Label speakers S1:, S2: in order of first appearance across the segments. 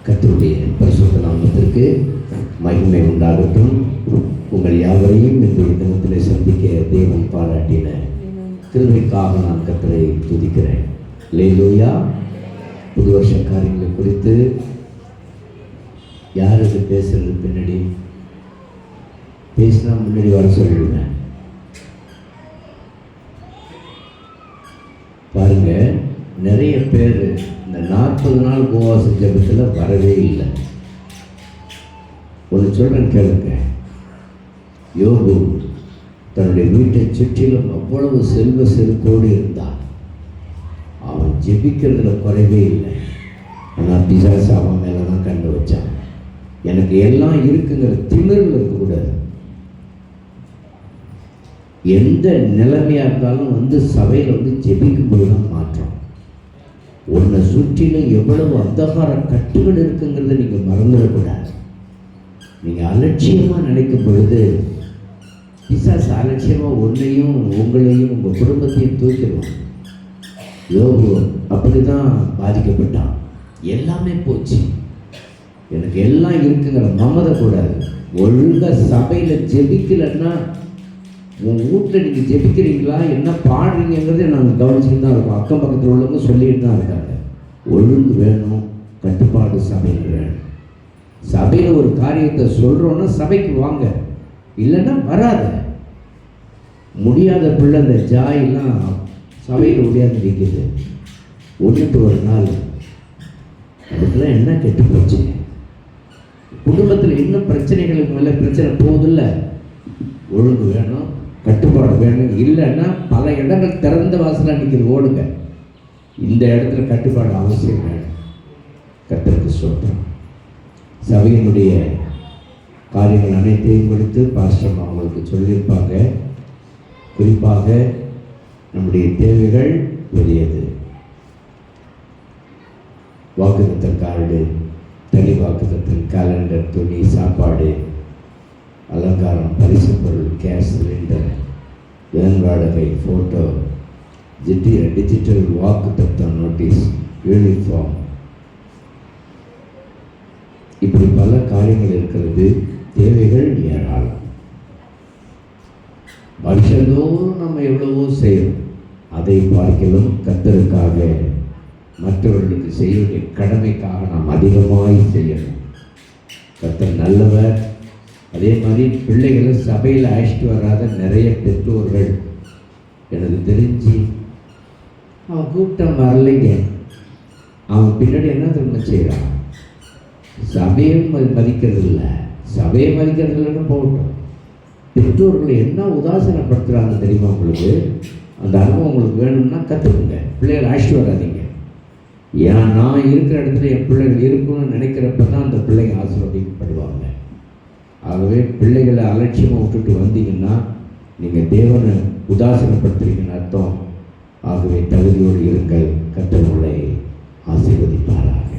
S1: கர்த்தருடைய பரிசுத்த நாமத்திற்கு மகிமை உண்டாகட்டும். உங்கள் யாவரையும் இன்றைய தினத்தில் சந்திக்க தேவன் பாராட்டின கிருபைக்காக நான் கர்த்தரை துதிக்கிறேன். அல்லேலூயா. புது வருஷ காரியங்களை குறித்து யாருக்கு பேசுறது பின்னாடி பேசினா முன்னாடி வர சொல்லிடுவேன். பாருங்க, நிறைய பேர் இந்த 40 நாள் உபவாச ஜெபத்தில் வரவே இல்லை. ஒன்று சொல்கிறேன் கேளுங்க. யோபு தன்னுடைய வீட்டை சுற்றிலும் அவ்வளவு செல்வ செருக்கோடு இருந்தான். அவன் ஜெபிக்கிறதுல குறைவே இல்லை. ஆனால் பிசாசு அவன் மேலே தான் கண்டு வச்சான். எனக்கு எல்லாம் இருக்குங்கிற திமிரில் இருக்கக்கூடாது. எந்த நிலைமையாக இருந்தாலும் வந்து சபையில் ஜெபிக்கும்போது தான் மாற்றம். உன்னை சுற்றிலும் எவ்வளவு அந்தகார கட்டுகள் இருக்குங்கிறத நீங்கள் மறந்துடக்கூடாது. நீங்கள் அலட்சியமாக நினைக்கும் பொழுது பிசாசு அலட்சியமாக உன்னையும் உங்களையும் உங்கள் குடும்பத்தையும் தூக்கிடுவான். யோபு அப்படி தான் பாதிக்கப்பட்டான். எல்லாமே போச்சு, எனக்கு எல்லாம் இருக்குங்கிற மமதை கூடாது. ஒழுங்காக சபையில் ஜெபிக்கலைன்னா உன் வீட்டில் நீங்கள் ஜெபிக்கிறீங்களா, என்ன பாடுறீங்கிறதே நாங்கள் கவனிச்சுட்டு தான் இருக்கோம். அக்கம் பக்கத்தில் உள்ளவங்க சொல்லிட்டு தான் இருக்காங்க. ஒழுங்கு வேணும், கட்டுப்பாடு சபையில் வேணும். சபையில் ஒரு காரியத்தை சொல்கிறோன்னா சபைக்கு வாங்க, இல்லைன்னா வராத. முடியாத பிள்ளை அந்த ஜாயெல்லாம் சபையில் முடியாது நிற்கிது. ஒன்றுட்டு ஒரு நாள் அதுக்கெல்லாம் என்ன கெட்டு போச்சு. குடும்பத்தில் இன்னும் பிரச்சனைகளுக்கு மேலே பிரச்சனை போகுதில்ல. ஒழுங்கு வேணும், கட்டுப்பாடு வேணும். இல்லைன்னா பல இடங்கள் திறந்த வாசலாக நிற்கிறது. ஓடுங்க. இந்த இடத்துல கட்டுப்பாடு அவசியம் வேணும். கர்த்தருக்கு ஸ்தோத்திரம். சபையினுடைய காரியங்கள் அனைத்தையும் கொடுத்து பாஸ்டர் அவங்களுக்கு சொல்லியிருப்பாங்க. குறிப்பாக நம்முடைய தேவைகள் பெரியது. வாக்குத்தத்தம் கார்டு, தனி வாக்குத்தத்தம் கேலண்டர், துணி, சாப்பாடு, அலங்காரம், பரிசு பொருள், கேஸ் சிலிண்டர், வேன் வாடகை, ஃபோட்டோ, டிஜிட்டல் வாக்குத்தத்தம் நோட்டீஸ், யூனிஃபார்ம், இப்படி பல காரியங்கள் இருக்கிறது. தேவைகள் ஏராளம். வருஷந்தோறும் நம்ம எவ்வளவோ செய்யணும். அதை பார்க்கலும் கர்த்தருக்காக மற்றவர்களுக்கு செய்ய வேண்டிய கடமைக்காக நாம் அதிகமாய் செய்யணும். கர்த்தர் நல்லவர். அதே மாதிரி பிள்ளைகளை சபையில் அழைச்சிட்டு வராத நிறைய பெற்றோர்கள் எனக்கு தெரிஞ்சு அவன் கூப்பிட்டான் வரலைங்க, அவன் பின்னாடி என்ன திரும்ப செய்கிறான், சபையும் மதிக்கிறது இல்லை. சபையை மதிக்கிறது இல்லைன்னு போகட்டும். பெற்றோர்களை என்ன உதாசீனப்படுத்துகிறாங்க தெரியுமா உங்களுக்கு? அந்த அனுபவம் உங்களுக்கு வேணும்னா கற்றுக்குங்க. பிள்ளைகளை அழைச்சிட்டு வராதிங்க. ஏன்னா நான் இருக்கிற இடத்துல என் பிள்ளைகள் இருக்கணும்னு நினைக்கிறப்ப தான் அந்த பிள்ளைங்க ஆசீர்வதிக்கப்படுவாங்க. ஆகவே பிள்ளைகளை அலட்சியமாக விட்டுட்டு வந்தீங்கன்னா நீங்கள் தேவனை உதாசீனப்படுத்துறீங்கன்னு அர்த்தம். ஆகவே தகுதியோடு இருங்கள். கர்த்தர் உங்களை ஆசீர்வதிப்பாராக.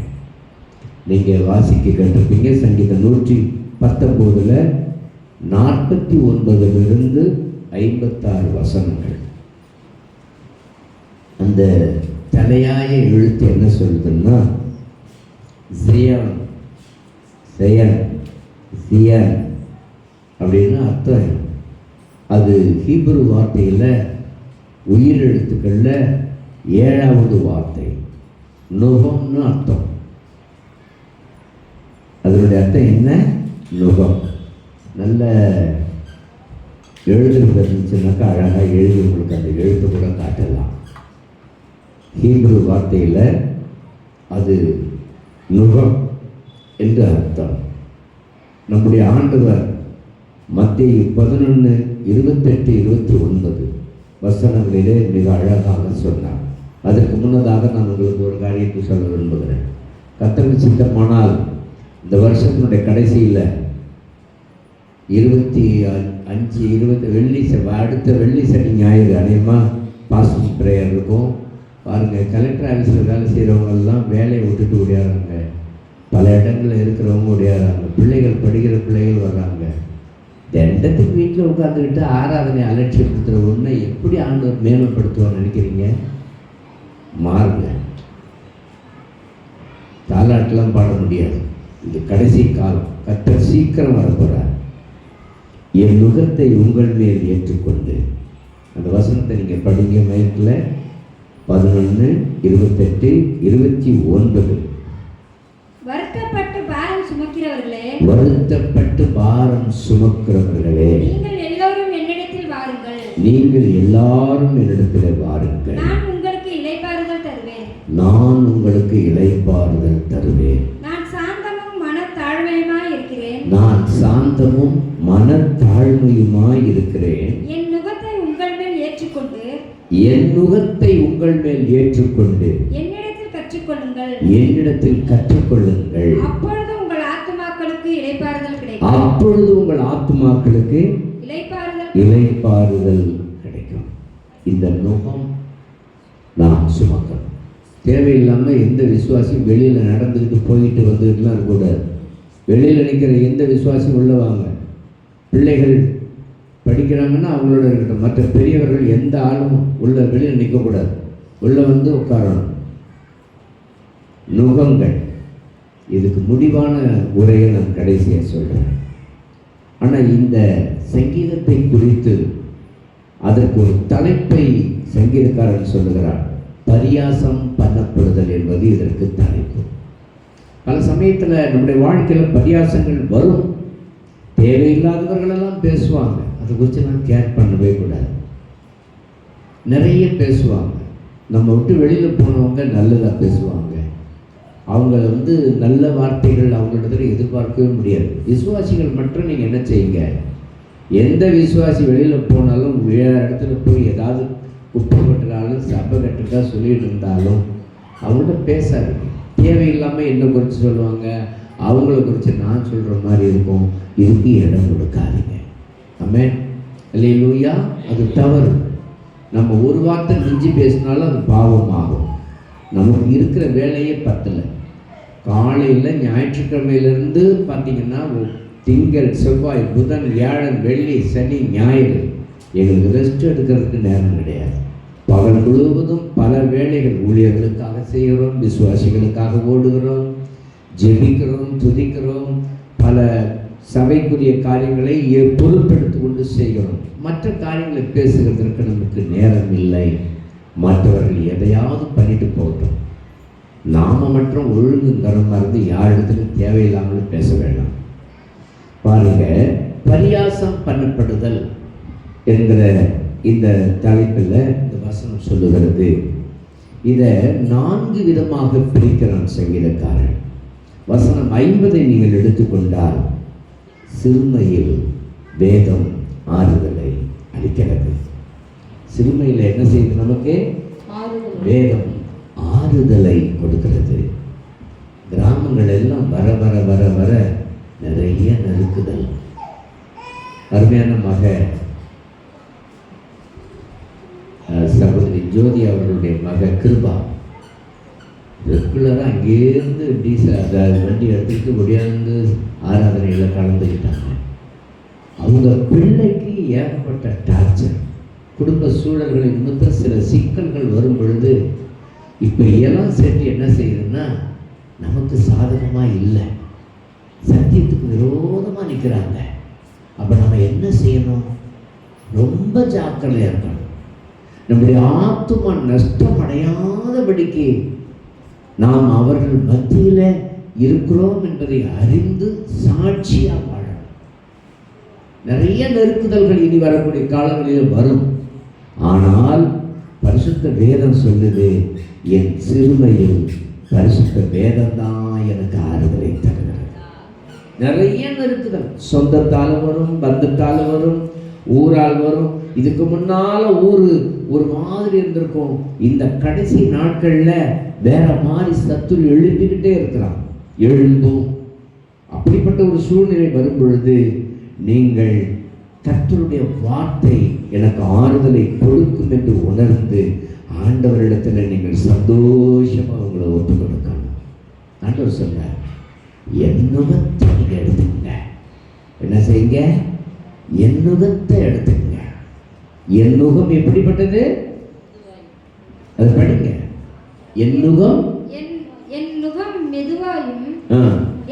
S1: நீங்கள் வாசிக்க கற்றுப்பீங்க. சங்கீதம் 119 49 56 வசனங்கள். அந்த தலையாய எழுத்து என்ன சொல்லுதுன்னா ஜியான் ஜெயன் ஜியான் அப்படின்னு அர்த்தம். அது ஹீப்ரு வார்த்தையில் உயிரெழுத்துக்களில் 7வது வார்த்தை நுகம்னு அர்த்தம். அதனுடைய அர்த்தம் என்ன? நுகம். நல்ல எழுதுகிறது இருந்துச்சுன்னாக்கா அழகாக எழுதி உங்களுக்கு அந்த எழுத்து கூட காட்டலாம். ஹீப்ரு வார்த்தையில் அது நுகம் என்று அர்த்தம். நம்முடைய ஆண்டவர் மத்தேயு 11:28-29 வசனங்களிலே மிக அழகாக சொன்னார். அதற்கு முன்னதாக நான் உங்களுக்கு ஒரு காரியத்தை சொல்ல விரும்புகிறேன். கர்த்தருக்கு சித்தமானால் இந்த வருஷத்தினுடைய கடைசியில் 25 அடுத்த வெள்ளி சனி ஞாயிறு அநேகமாக பாஸ்டிங் ப்ரேயர் இருக்கும். பாருங்கள், கலெக்டர் ஆஃபீஸில் வேலை செய்கிறவங்கெல்லாம் வேலையை விட்டுட்டு ஓடியாடுறாங்க. பல இடங்களில் இருக்கிறவங்க ஓடியாடுறாங்க. பிள்ளைகள் படிக்கிற பிள்ளைகள் வர்றாங்க. தண்டத்துக்கு வீட்டில் உட்காந்துக்கிட்டு ஆராதனை அலட்சியப்படுத்துகிற ஒன்றை எப்படி ஆண்டவர் மேம்படுத்துவான்னு நினைக்கிறீங்க? மாறுங்க. தாலாட்டெலாம் பாட முடியாது. இது கடைசி காலம். கர்த்தர் சீக்கிரம் வரப்போகிறார். என் நுகத்தை உங்கள் மேல் ஏற்றுக்கொண்டு, அந்த வசனத்தை நீங்கள் படிங்க. மைக்கில் 11, 28, 29.
S2: வருத்தப்பட்டு பாரம் சுமக்கிறவர்களே,
S1: வருத்தப்பட்டு பாரம் சுமக்கிறவர்களே,
S2: நீங்கள் எல்லோரும் என்னிடத்தில் வாருங்கள்.
S1: நீங்கள் எல்லாரும் என்னிடத்தில் வாருங்கள்.
S2: நான் உங்களுக்கு இளைப்பாறுதல் தருவேன்.
S1: நான் உங்களுக்கு இளைப்பாறுதல் தருவேன்.
S2: நான் சாந்தமும் மனத்தாழ்மையுமாய் இருக்கிறேன்.
S1: நான் சாந்தமும் மனத்தாழ்மையுமாய் இருக்கிறேன்.
S2: என் நுகத்தை உங்கள் மேல் ஏற்றுக்கொண்டு,
S1: என் நுகத்தை உங்கள் மேல் ஏற்றுக்கொண்டு
S2: என்னிடத்தில் கற்றுக்கொள்ளுங்கள்.
S1: என்னிடத்தில் கற்றுக்கொள்ளுங்கள்.
S2: அப்பொழுது உங்கள் ஆத்துமாக்களுக்கு இளைப்பாறுதல் கிடைக்கும்.
S1: அப்பொழுது உங்கள் ஆத்துமாக்களுக்கு இளைப்பாறுதல் கிடைக்கும். இந்த நுகம் நாம் சுமக்கணும். தேவையில்லாமல் எந்த விசுவாசியும் வெளியில் நடந்துக்கிட்டு போயிட்டு வந்துக்கிட்டுலாம் இருக்கக்கூடாது. வெளியில் நிற்கிற எந்த விசுவாசியும் உள்ள வாங்க. பிள்ளைகள் படிக்கிறாங்கன்னா அவங்களோட இருக்கட்டும். மற்ற பெரியவர்கள் எந்த ஆளும் உள்ள வெளியில் நிற்கக்கூடாது. உள்ளே வந்து உட்காரணும். நுகங்கள். இதுக்கு முடிவான உரையை நான் கடைசியாக சொல்கிறேன். ஆனால் இந்த சங்கீதத்தை குறித்து அதற்கு ஒரு தலைப்பை சங்கீதக்காரன் சொல்லுகிறார். பரியாசம் பண்ணப்படுதல் என்பது இதற்கு தலைப்பு. பல சமயத்தில் நம்முடைய வாழ்க்கையில் பரியாசங்கள் வரும். தேவையில்லாதவர்களெல்லாம் பேசுவாங்க. அதை குறித்து நான் கேர் பண்ணவே கூடாது. நிறைய பேசுவாங்க. நம்ம விட்டு வெளியில் போனவங்க நல்லதாக பேசுவாங்க. அவங்க நல்ல வார்த்தைகள் அவங்களிடத்துல எதிர்பார்க்கவே முடியாது. விசுவாசிகள் மட்டும் நீங்கள் என்ன செய்யுங்க, எந்த விசுவாசி வெளியில் போனாலும் வேறு இடத்துல போய் ஏதாவது குப்பை கட்டுறாலும் சபை கட்டுறதா சொல்லிட்டு இருந்தாலும் அவங்கள்ட்ட பேசாதீங்க. தேவையில்லாமல் என்ன குறித்து சொல்லுவாங்க, அவங்கள குறித்து நான் சொல்கிற மாதிரி இருக்கும். இதுக்கு இடம் கொடுக்காதீங்க. ஆமென், அல்லேலூயா. அது தவறு. நம்ம ஒரு வார்த்தை மிஞ்சி பேசினாலும் அது பாவமாகும். நமக்கு இருக்கிற வேலையே பத்தலை. காலையில் ஞாயிற்றுக்கிழமையிலேருந்து பார்த்தீங்கன்னா திங்கள், செவ்வாய், புதன், வியாழன், வெள்ளி, சனி, ஞாயிறு எங்களுக்கு ரெஸ்ட் எடுக்கிறதுக்கு நேரம் கிடையாது. பகல் முழுவதும் பல வேலைகள் ஊழியர்களுக்காக செய்கிறோம், விசுவாசிகளுக்காக ஓடுகிறோம், ஜெபிக்கிறோம், துதிக்கிறோம், பல சபைக்குரிய காரியங்களை பொறுப்பெடுத்து கொண்டு செய்கிறோம். மற்ற காரியங்களை பேசுகிறதற்கு நமக்கு நேரம் இல்லை. மற்றவர்கள் எதையாவது பண்ணிட்டு போகட்டும். நாம மட்டும் ஒழுங்குங்கரமாக இருந்து யாரிடத்திலும் தேவையில்லாமல் பேச வேண்டாம். பாருங்க, பரியாசம் பண்ணப்படுதல் என்கிற இந்த தலைப்பில் இந்த வசனம் சொல்லுகிறது. இதை 4 விதமாக பிரிக்கிறான் சங்கீதக்காரன். வசனம் 50 நீங்கள் எடுத்துக்கொண்டால், சிறுமையில் வேதம் ஆறுதலை அளிக்கிறது. சிறுமையில் என்ன செய்யுது? நமக்கு வேதம் ஆறுதலை கொடுக்கிறது. கிராமங்கள் எல்லாம் வர வர வர வர நிறைய நெருக்குதல். அருமையான மக சகோதரி ஜோதி அவர்களுடைய மக கிருபா ரெகுலராக அங்கேருந்து வண்டி எடுத்துக்கிட்டு ஒடியாந்து ஆராதனையில் கலந்துக்கிட்டாங்க. அவங்க உங்க பிள்ளைக்கு ஏகப்பட்ட டார்ச்சர், குடும்ப சூழல்களின் நிமித்தம் சில சிக்கல்கள் வரும் பொழுது இப்போ எல்லாம் சேர்த்து என்ன செய்யுதுன்னா நமக்கு சாதகமாக இல்லை, சத்தியத்துக்கு விரோதமாக நிற்கிறாங்க. அப்போ நம்ம என்ன செய்யணும்? ரொம்ப ஜாக்கிரதையாக இருக்கணும். நம்முடைய ஆத்துமா நஷ்டம் அடையாதபடிக்கு நாம் அவர்கள் மத்தியில் இருக்கிறோம் என்பதை அறிந்து சாட்சியாக வாழணும். நிறைய நெருக்குதல்கள் இனி வரக்கூடிய காலங்களில் வரும். ஆனால் பரிசுத்த வேதம் சொல்லுது, என் சிறுமையில் பரிசுத்த வேதம் தான் எனக்கு ஆறுதலை தருகிறது. நிறைய நெருக்குதல் சொந்தத்தால் வரும், பந்தத்தால் வரும், ஊரால் வரும். இதுக்கு முன்னால ஊர் ஒரு மாதிரி இருந்திருக்கும். இந்த கடைசி நாட்களில் வேற மாதிரி சத்துரு எழுப்பிக்கிட்டே இருக்கிறான், எழுந்தும். அப்படிப்பட்ட ஒரு சூழ்நிலை வரும் பொழுது நீங்கள் கர்த்தருடைய வார்த்தை எனக்கு ஆறுதலை கொடுக்கும் என்று உணர்ந்து ஆண்டவரிடத்தில் நீங்கள் சந்தோஷமாக உங்களை ஒப்பு கொடுக்கணும். ஆண்டவர் சொன்னார், என் நுகத்தை நீங்கள் எடுத்துக்கங்க. என்ன செய்யுங்க? என் நுகத்தை எடுத்துக்கங்க. என் நுகம் எப்படிப்பட்டது? அது படிங்க. என் நுகம்
S2: என் நுகம் மெதுவாயும்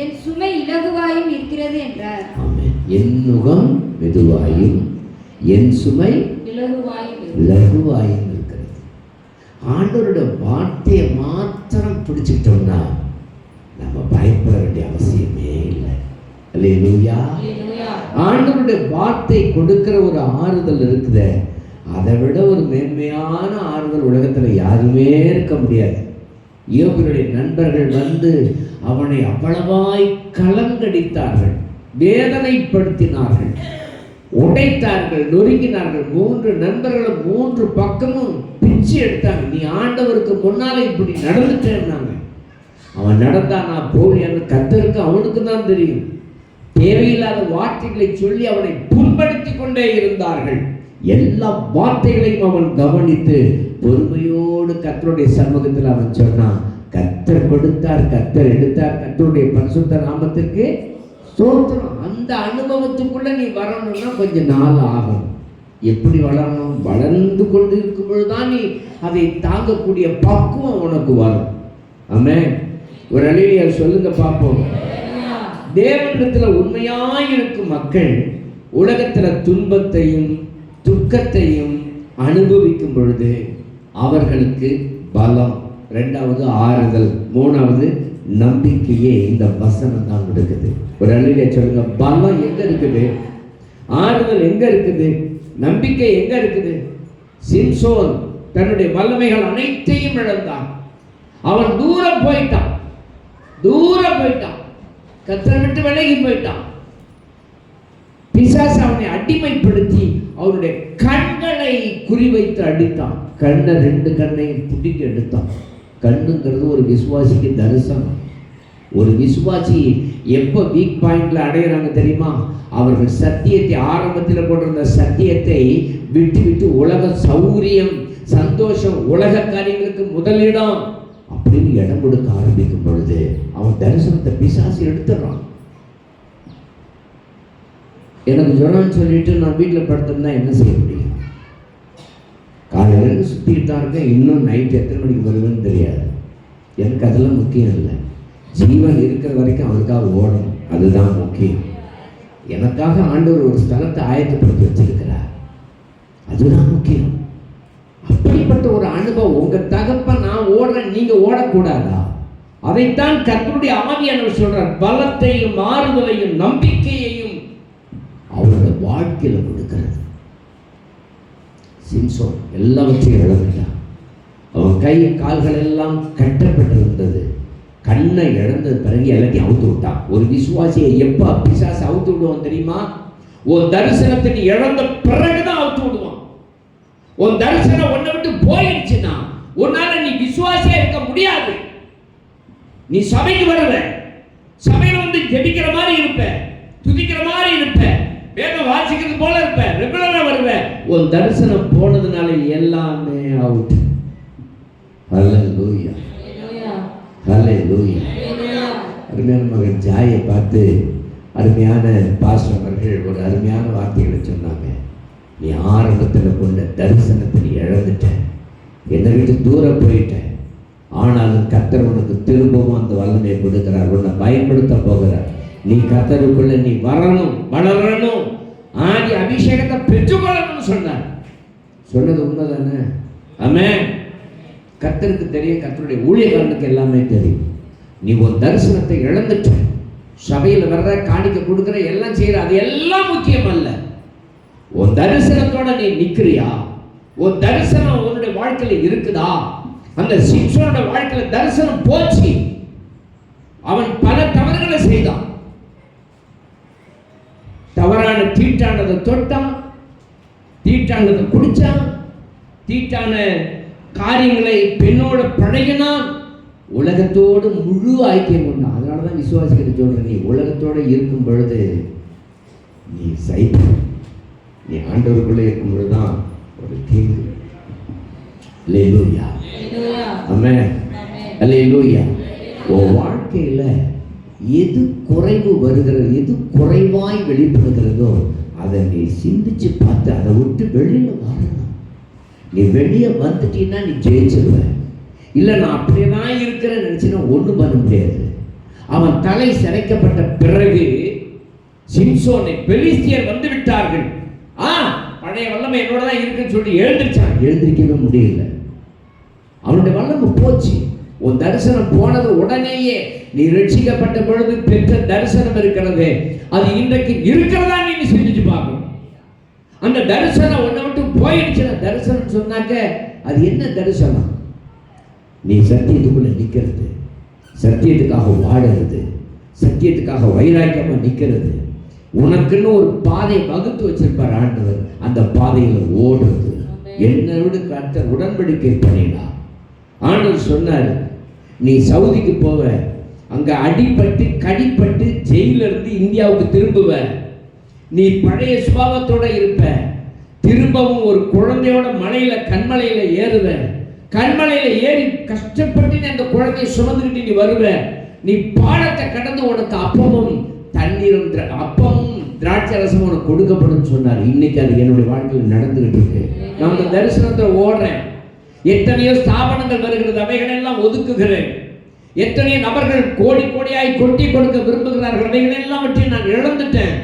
S2: என் சுமை இலகுவாயும் இருக்கிறது என்றார்.
S1: என் நுகம் மெதுவாயும் என் சுமை இலகுவாயும் இருக்கிறது. ஆண்டவருடைய வார்த்தையை மாத்திரம் பிடிச்சிட்டோம்னா நம்ம பயப்பட வேண்டிய அவசியமே இல்லை. அல்லேலூயா. ஆண்டவருடைய வார்த்தை கொடுக்கிற ஒரு ஆறுதல் இருக்குது, அதை விட ஒரு மேன்மையான ஆறுதல் உலகத்தில் யாருமே இருக்க முடியாது. யோபுடைய நண்பர்கள் வந்து அவனை அவ்வளவாய் கலங்கடித்தார்கள், வேதனைப்படுத்தினார்கள், உடைத்தார்கள், நொறுங்கினார்கள். 3 நண்பர்களும் 3 பக்கமும் பிச்சு எடுத்தாங்க. நீ ஆண்டவருக்கு முன்னால இப்படி நடந்துட்டேன்னாங்க. அவன் நடந்தானா போலியான்னு கர்த்தருக்கு அவனுக்கு தான் தெரியும். தேவையில்லாத வார்த்தைகளை சொல்லி அவனை புண்படுத்தி கொண்டே இருந்தார்கள். எல்லா வார்த்தைகளையும் அவன் கவனித்து பொறுமையோடு கர்த்தருடைய சமூகத்தில் அவன் சொன்னான், கர்த்தர் கொடுத்தார், கர்த்தர் எடுத்தார், கர்த்தருடைய பரிசுத்த நாமத்திற்கு ஸ்தோத்திரம். அந்த அனுபவத்துக்குள்ள நீ வரணும்னா கொஞ்சம் நாள் ஆகும். எப்படி வளரணும்? வளர்ந்து கொண்டு இருக்கும் பொழுதுதான் நீ அதை தாங்கக்கூடிய பக்குவம் உனக்கு வரும். ஆமென். ஒரு அலையில சொல்லுங்க பார்ப்போம். தேவனிடத்தில் உண்மையாயிருக்கும் மக்கள் உலகத்தில் துன்பத்தையும் துக்கத்தையும் அனுபவிக்கும் பொழுது அவர்களுக்கு பலம், 2வது ஆறுதல், 3வது நம்பிக்கையே இந்த வசனம் தான் கொடுக்குது. ஒரு அழில சொல்லுங்க, பலம் எங்க இருக்குது? ஆறுதல் எங்க இருக்குது? நம்பிக்கை எங்க இருக்குது? சிம்சோன் தன்னுடைய வல்லமைகள் அனைத்தையும் இழந்தான். அவன் தூரம் போயிட்டான், கர்த்தரை விட்டு விலகி போயிட்டான். பிசாசு அவனை அடிமைப்படுத்தி அவனுடைய கண்களை குறிவைத்து அடித்தான். கண்ணை 2 கண்ணையும் புடிக்க எடுத்தான். கண்ணுங்கிறது ஒரு விசுவாசிக்கு தரிசனம். ஒரு விசுவாசி எப்போ வீக் பாயிண்ட்ல அடையிறாங்க தெரியுமா? அவர்கள் சத்தியத்தை ஆரம்பத்தில் கொண்டிருந்த சத்தியத்தை விட்டு விட்டு உலக சௌரியம், சந்தோஷம், உலக காரியங்களுக்கு முதலிடம் அப்படின்னு இடம் கொடுக்க ஆரம்பிக்கும் பொழுது அவன் தரிசனத்தை பிசாசு எடுத்துடுறான். எனக்கு ஜுரம்னு சொல்லிட்டு நான் வீட்டில் படுத்திருந்தா என்ன செய்ய முடியும்? காலையில் சுற்றிட்டு தான் இருக்கேன், இன்னும் நைட் எத்தனை மணிக்கு வருதுன்னு தெரியாது. எனக்கு அதெல்லாம் முக்கியம் இல்லை. ஜீவன் இருக்கிற வரைக்கும் அவனுக்காக ஓடணும், அதுதான் முக்கியம். எனக்காக ஆண்டவர் ஒரு ஸ்தலத்தை ஆயத்தப்படுத்தி வச்சிருக்கிறார், அதுதான் முக்கியம். அப்படிப்பட்ட ஒரு அனுபவம் உங்க தகப்பன் நான் ஓடுறேன், நீங்க ஓடக்கூடாதா? அதைத்தான் கர்த்தருடைய ஆவியானவர் சொல்றார். பலத்தையும் ஆறுதலையும் நம்பிக்கையையும் அவரோட வாழ்க்கையில கொடுக்கிறது. சிம்சோன் எல்லாவற்றையும் இழந்துட்டான். அவன் கை கால்கள் எல்லாம் கட்டப்பட்டிருந்தது. கண்ணை இழந்தது பிறகு எல்லாத்தையும் அவுத்து விட்டான். ஒரு விசுவாசியை எப்ப பிசாசு அவுத்து விடுவான் தெரியுமா? ஒரு தரிசனத்தை நீ இழந்த பிறகுதான் அவுத்து விடுவான். உன் தரிசனம் உன்னை விட்டு போயிடுச்சுன்னா உன்னால நீ விசுவாசியா இருக்க முடியாது. நீ சபைக்கு வருவ, சபையில வந்து ஜெபிக்கிற மாதிரி இருப்ப, துதிக்கிற மாதிரி இருப்ப, வேதம் வாசிக்கிறது போல இருப்ப, ரெகுலரா வருவ. உன் தரிசனம் போனதுனால எல்லாமே அவுட். ஹல்லேலூயா, ஹல்லேலூயா. அருமையான மகன் ஜாயை பார்த்து அருமையான பாஸ்டர் அவர்கள் ஒரு அருமையான வார்த்தைகளை நீ ஆரம்பத்தில் கொண்ட தரிசனத்தை நீ இழந்துட்ட, என்னை விட்டு தூரம் போயிட்ட. ஆனாலும் கர்த்தர் உனக்கு திரும்பவும் அந்த வல்லமையை கொடுக்கிறார், உன்னை பயன்படுத்த போகிறார். நீ கர்த்தருக்குள்ள நீ வரணும், வளரணும், ஆதி அபிஷேகத்தை பெற்றுக்கொள்ளணும்னு சொன்னார். சொன்னது உண்மைதானே? ஆமென். கர்த்தருக்கு தெரியும், கர்த்தருடைய ஊழியக்காரனுக்கு எல்லாமே தெரியும். நீ உன் தரிசனத்தை இழந்துட்ட. சபையில் வர்ற, காணிக்க கொடுக்குற, எல்லாம் செய்யற, அது எல்லாம் முக்கியம் அல்ல. உன் தரிசனத்தோட நீ நிற்கிறியா? உன் தரிசனம் உன்னுடைய வாழ்க்கையில் இருக்குதா? அந்த சிம்சோனோட வாழ்க்கையில தரிசனம் போச்சு. அவன் பல தவறுகளை செய்தான். தவறான தீட்டானதை தொட்டான், தீட்டானதை குடிச்சான், தீட்டான காரியங்களை பெண்ணோடு பழகினான், உலகத்தோடு முழு ஐக்கியம் கொண்டான். அதனாலதான் விசுவாசிக்கிட்டு சொல்றேன், நீ உலகத்தோடு இருக்கும் பொழுது நீ சைத்தம், நீ ஆண்டவருக்குள்ளே இருக்கும் பொழுதுதான் ஒரு தீங்கு. அல்லேலூயா, ஆமென், அல்லேலூயா. உன் வாழ்க்கையில எது குறைவு வருகிறது, எது குறைவாய் வெளிப்படுகிறதோ அதை நீ சிந்திச்சு பார்த்து அதை விட்டு வெளியில வரணும். நீ வெளியே வந்துட்டீன்னா நீ ஜெயிச்சிருவ. இல்லை நான் அப்படியே தான் இருக்கிறேன்னு நினைச்சுன்னா ஒன்றும் பண்ண முடியாது. அவன் தலை சிரைக்கப்பட்ட பிறகு சிம்சோனை பெலிஸ்தியர் வந்து விட்டார்கள். பழைய வல்லமை என்னோட தான் இருக்குன்னு சொல்லி எழுந்திருச்சான். எழுந்திருக்கவே முடியல. அவனுடைய வல்லமை போச்சு. உன் தரிசனம் போனது உடனேயே நீ ரட்சிக்கப்பட்ட பொழுது பெற்ற தரிசனம் இருக்கிறது, அது இன்றைக்கு இருக்கிறதா நீ சிந்திச்சு பார்க்கணும். அந்த தரிசனம் உன்னை விட்டு போயிடுச்சுன்னா, தரிசனம் சொன்னாக்க அது என்ன தரிசனம்? நீ சத்தியத்துக்குள்ள நிற்கிறது, சத்தியத்துக்காக வாடுறது, சத்தியத்துக்காக வைராக்கியமா நிற்கிறது. உனக்குன்னு ஒரு பாதையை வகுத்து வச்சிருப்பார் ஆண்டவர், அந்த பாதையில ஓடுறது. என்னோடு கர்த்தர் உடன்படிக்கை பண்ணினார். ஆண்டவர் சொன்னார், நீ சவுதிக்கு போவ, அங்க அடிபட்டு கடிப்பட்டு ஜெயில இருந்து இந்தியாவுக்கு திரும்புவ, நீ பழைய சுபாவத்தோட இருப்ப, திரும்பவும் ஒரு குழந்தையோட மலையில கண்மலையில ஏறுவ, கண்மலையில ஏறி கஷ்டப்பட்டு அந்த குழந்தையை சுமந்துக்கிட்டு நீ வருவ, நீ பாலத்தை கடந்து உனக்கு அப்பமும் தண்ணீரும் அப்பமும் திராட்சை ரசமும் உனக்கு கொடுக்கப்படும் சொன்னார். இன்னைக்கு அது என்னுடைய வாழ்க்கையில் நடந்துகிட்டு இருக்கு. நான் அந்த தரிசனத்தை ஓடுறேன். எத்தனையோ ஸ்தாபனங்கள் வருகிறது, அவைகள் எல்லாம் ஒதுக்குகிறேன். எத்தனையோ நபர்கள் கோடி கோடியாய் கொட்டி கொடுக்க விரும்புகிறார்கள், அவைகள் எல்லாவற்றையும் நான் இழந்துட்டேன்.